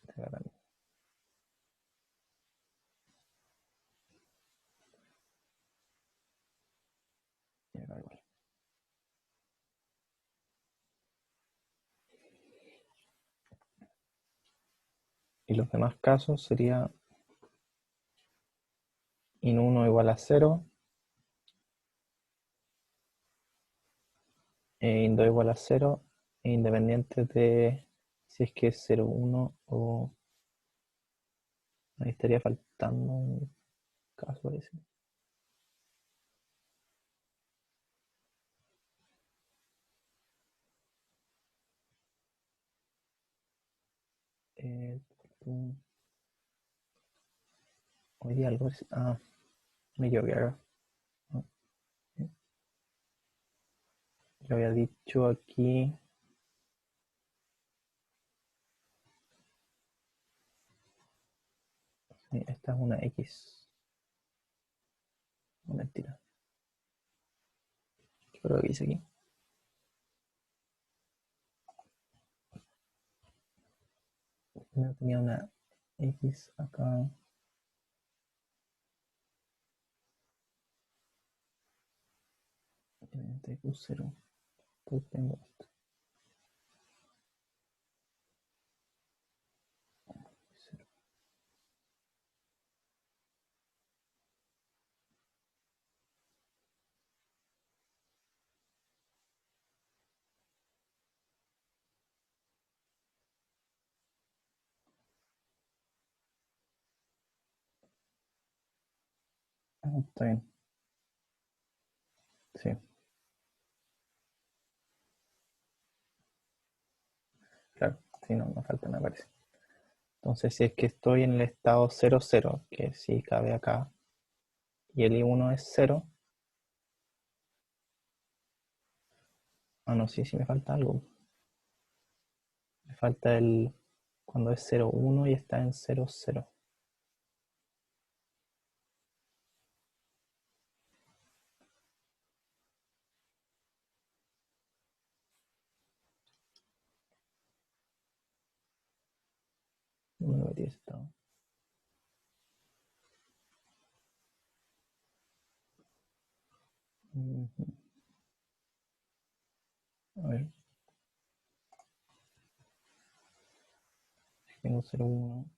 Desde acá también. Y acá igual. Y los demás casos sería IN1 igual a 0. IN2 igual a 0. Independiente de si es que es 0, 1 o... Ahí estaría faltando un caso ese. Hoy día algo es... me equivoqué acá. Yo había dicho aquí... Sí, esta es una X. No, mentira. ¿Qué fue lo que hice aquí? No, tenía una X acá. Q0. Pues tengo esto. Cero. Está bien. Sí. Claro. Sí, no falta, me parece. Entonces, si es que estoy en el estado 00, que sí cabe acá, y el I1 es 0. No, sí me falta algo. Me falta el... cuando es 01 y está en 00. No me metí ese estado. Ujú. A ver. Tengo 0,1.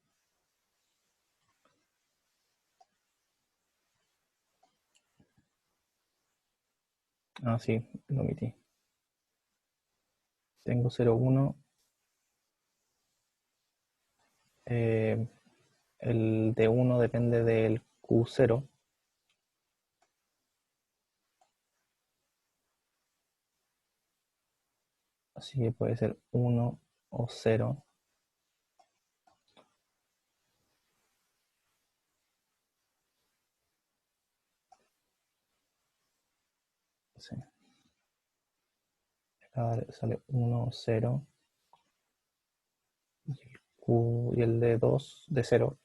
Ah, sí, lo omití. Tengo 0,1. El de 1 depende del Q0. Así que puede ser 1 o 0. Sí. Acá sale 1 o 0. Y el de 2 de 0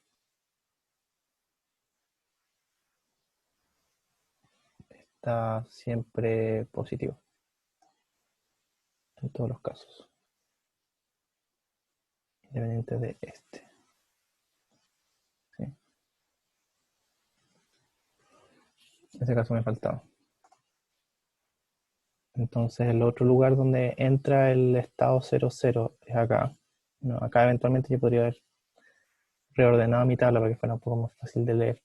está siempre positivo. En todos los casos. Independiente de este. ¿Sí? En ese caso me faltaba. Entonces el otro lugar donde entra el estado 00 es acá. No, acá eventualmente yo podría haber reordenado mi tabla para que fuera un poco más fácil de leer.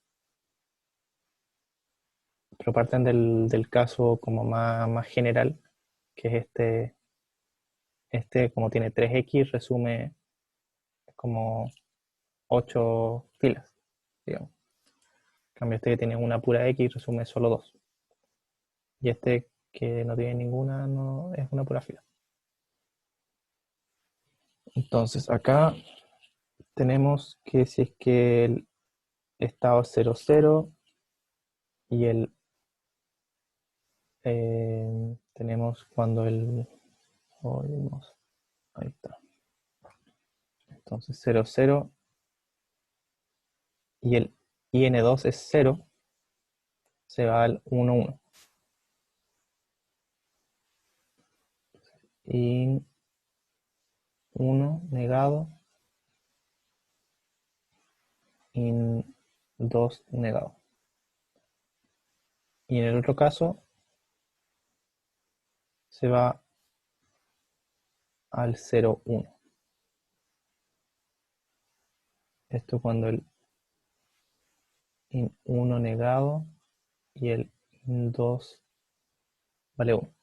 Pero parten del caso como más general, que es este. Este, como tiene 3x, resume como 8 filas, digamos. En cambio, este que tiene una pura x resume solo 2. Y este que no tiene ninguna no es una pura fila. Entonces acá tenemos que si es que el estado 00 y el tenemos cuando el ahí está. Entonces 00 y el IN2 es 0, se va al 1, 1. Y 1 negado y 2 negado. Y en el otro caso se va al 0, 1. Esto cuando el in 1 negado y el in 2 vale 1.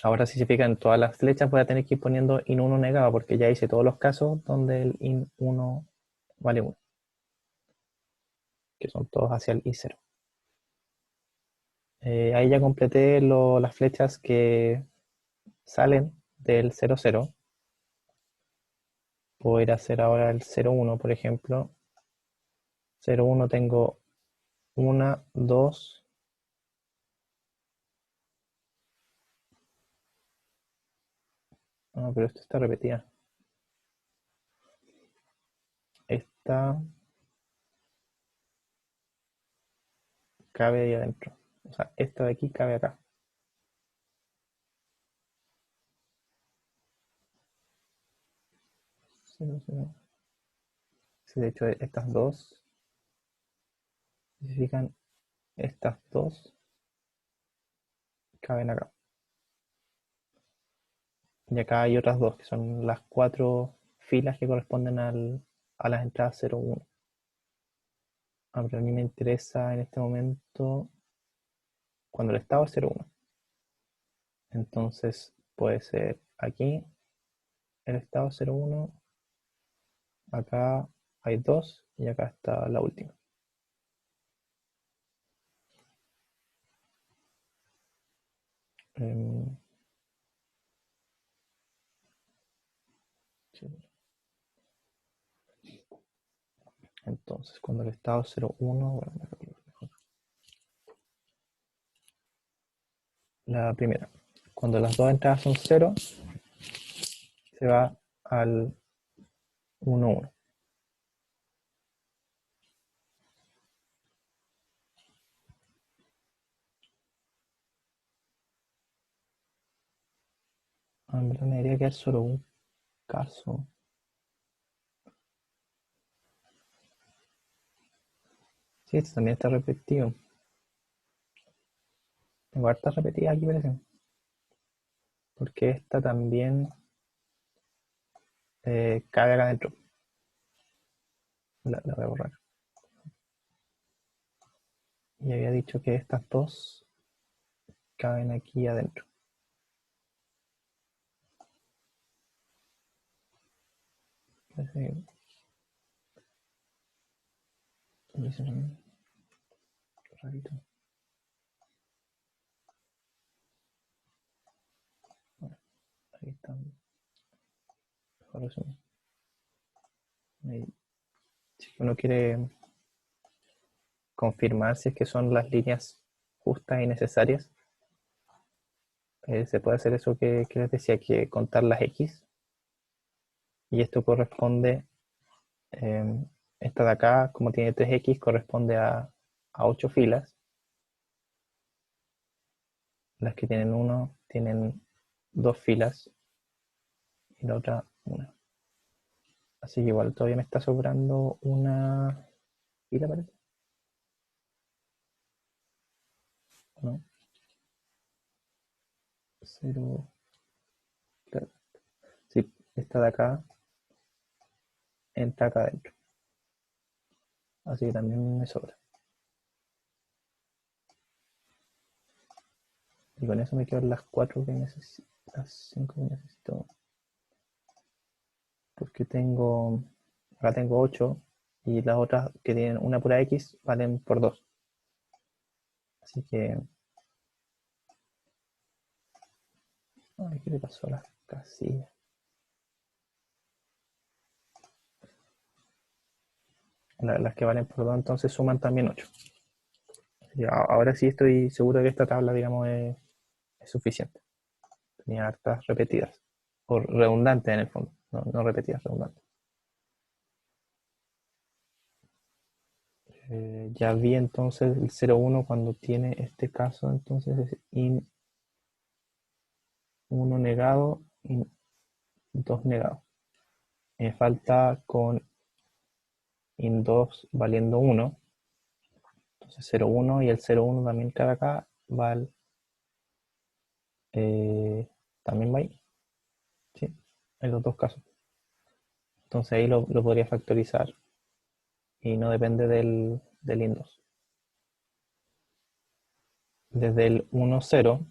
Ahora si se fijan en todas las flechas voy a tener que ir poniendo in 1 negado porque ya hice todos los casos donde el in 1 vale 1. Que son todos hacia el i0. Ahí ya completé las flechas que salen del 0, 0. Puedo ir a hacer ahora el 0, 1, por ejemplo. 0, 1 tengo 1, 2. Ah, pero esto está repetida. Esta cabe ahí adentro. O sea, esta de aquí cabe acá. Sí, sí, de hecho, estas dos, si se fijan, estas dos caben acá. Y acá hay otras dos, que son las 4 filas que corresponden a las entradas 0, 1. Ah, pero a mí me interesa en este momento cuando el estado es 0, 1. Entonces puede ser aquí el estado 0, 1. Acá hay 2 y acá está la última. Sí. Entonces, cuando el estado 0, 1, bueno, mejor. La primera, cuando las dos entradas son 0, se va al 1, 1. Ah, en verdad me diría que es solo un caso. Sí, esto también está repetido. Tengo hartas repetidas aquí, parece. Porque esta también cabe acá adentro. La voy a borrar. Y había dicho que estas dos caben aquí adentro. Parece que- Rarito. Bueno, ahí está. Mejor resumen. Ahí. Si uno quiere confirmar si es que son las líneas justas y necesarias, se puede hacer eso que les decía, que contar las X. Y esto corresponde, esta de acá, como tiene 3X, corresponde a 8 filas. Las que tienen 1 tienen 2 filas y la otra 1. Así que igual todavía me está sobrando una fila, parece. ¿No? 0. Claro. Sí, esta de acá entra acá adentro. Así que también me sobra. Y con eso me quedan las 4 que necesito, las 5 que necesito. Porque acá tengo 8 y las otras que tienen una pura X valen por 2. Así que... Ay, ¿qué le pasó a las casillas? Las que valen por 2 entonces suman también 8. Ahora sí estoy seguro que esta tabla, digamos, es suficiente. Tenía hartas repetidas. O redundantes en el fondo. No repetidas, redundantes. Ya vi entonces el 0,1 cuando tiene este caso, entonces es in 1 negado, in 2 negado. Me falta con in 2 valiendo 1. Entonces 0,1 y el 0,1 también cabe acá. También va ahí. Sí, en los dos casos. Entonces ahí lo podría factorizar y no depende del in 2. Desde el 1, 0,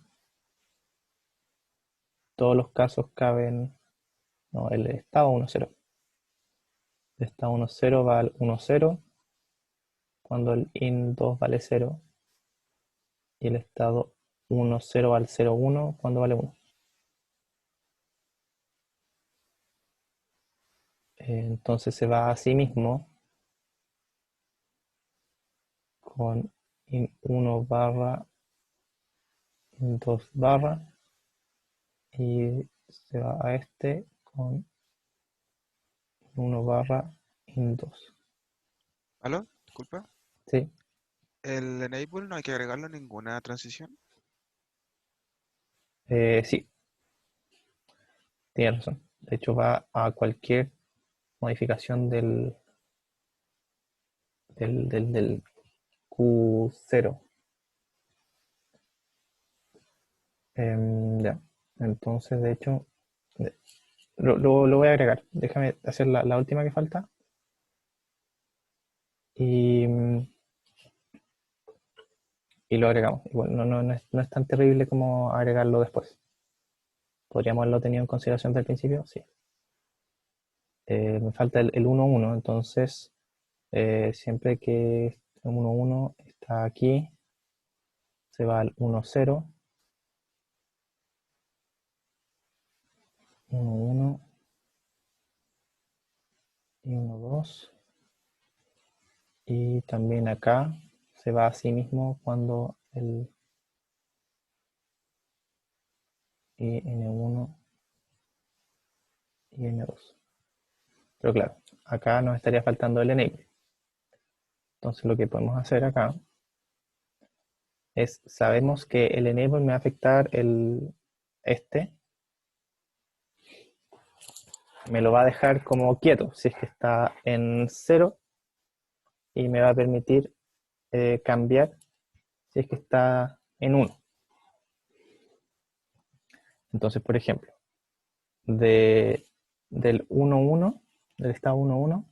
todos los casos caben, no, el estado 1, 0. El estado 1, 0 va al 1, 0, cuando el in 2 vale 0, y el estado 1, 0 va al 0, 1, cuando vale 1. Entonces se va a sí mismo con in 1 barra, in 2 barra, y se va a este con 1 barra in 2. ¿Aló? Disculpa. ¿Sí? El enable no hay que agregarlo a ninguna transición. Sí, tienes razón. De hecho va a cualquier modificación del Q0. Ya. Entonces, de hecho, lo voy a agregar. Déjame hacer la última que falta. Y lo agregamos. Igual no es tan terrible como agregarlo después. ¿Podríamos haberlo tenido en consideración desde el principio? Sí. Me falta el 1, 1. Entonces, siempre que el 1, 1 está aquí, se va al 1, 0. 1, 1 y 1, 2. Y también acá se va a sí mismo cuando el N1 y N2. Pero claro, acá nos estaría faltando el enable. Entonces lo que podemos hacer acá es, sabemos que el enable me va a afectar me lo va a dejar como quieto, si es que está en 0, y me va a permitir cambiar si es que está en 1. Entonces, por ejemplo, del 1,1, del estado 1,1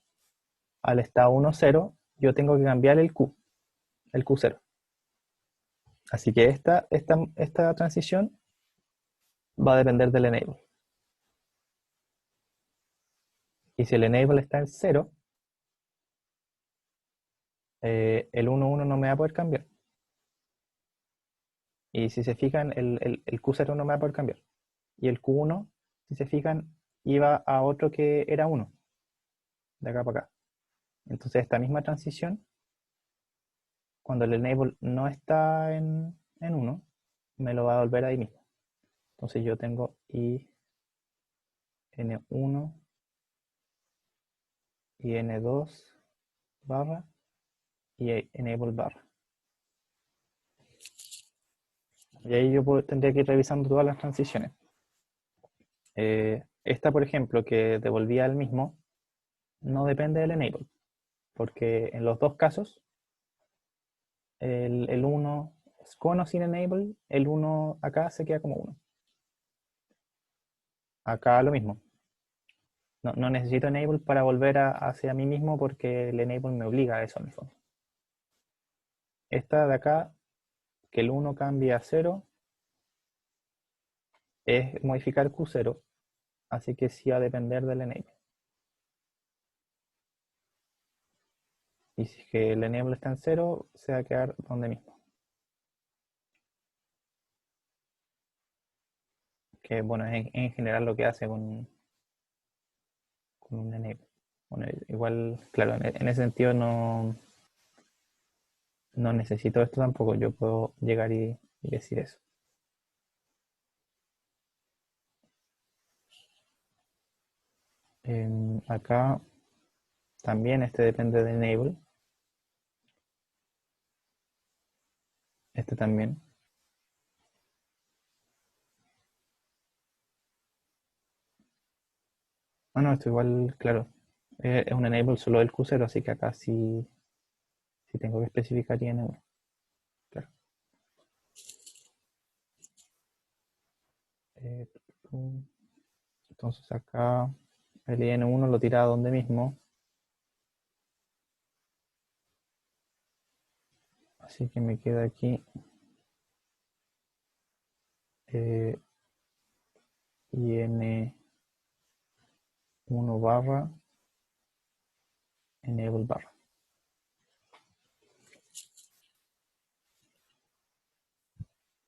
al estado 1,0, yo tengo que cambiar el Q0. Así que esta transición va a depender del enable. Y si el enable está en 0, el 1,1 no me va a poder cambiar. Y si se fijan, el Q0 no me va a poder cambiar. Y el Q1, si se fijan, iba a otro que era 1, de acá para acá. Entonces esta misma transición, cuando el enable no está en 1, me lo va a devolver ahí mismo. Entonces yo tengo i n1 y n2 barra y enable barra. Y ahí yo tendría que ir revisando todas las transiciones. Esta, por ejemplo, que devolvía el mismo, no depende del enable, porque en los dos casos, el 1 con o sin enable, el 1 acá se queda como 1. Acá lo mismo. No necesito enable para volver hacia mí mismo porque el enable me obliga a eso en el fondo. Esta de acá, que el 1 cambie a 0, es modificar Q0, así que sí va a depender del enable. Y si es que el enable está en 0, se va a quedar donde mismo. Que bueno, es en general lo que hace con un enable. Bueno, igual, claro, en ese sentido no necesito esto tampoco. Yo puedo llegar y decir eso. Acá también este depende de enable. Este también. No, esto igual, claro. Es un enable solo del Q0, así que acá sí tengo que especificar IN1. Claro. Entonces acá el IN1 lo tira a donde mismo. Así que me queda aquí IN1 barra enable barra.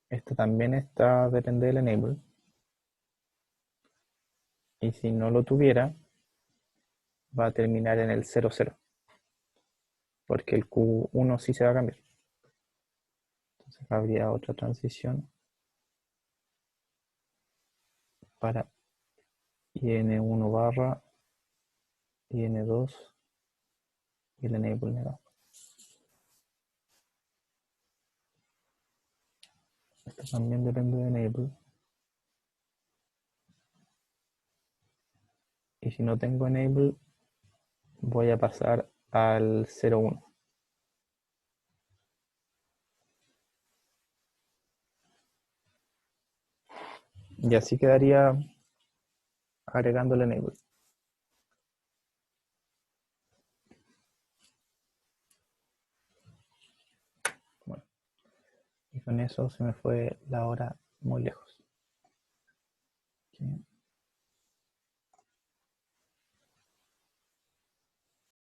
Esto también depende del enable. Y si no lo tuviera, va a terminar en el 0,0. Porque el Q1 sí se va a cambiar. Entonces habría otra transición para IN1 barra, IN2 y el enable negado. Esto también depende de enable. Y si no tengo enable, voy a pasar al 0,1. Y así quedaría agregando el enable. Bueno, y con eso se me fue la hora muy lejos. Aquí.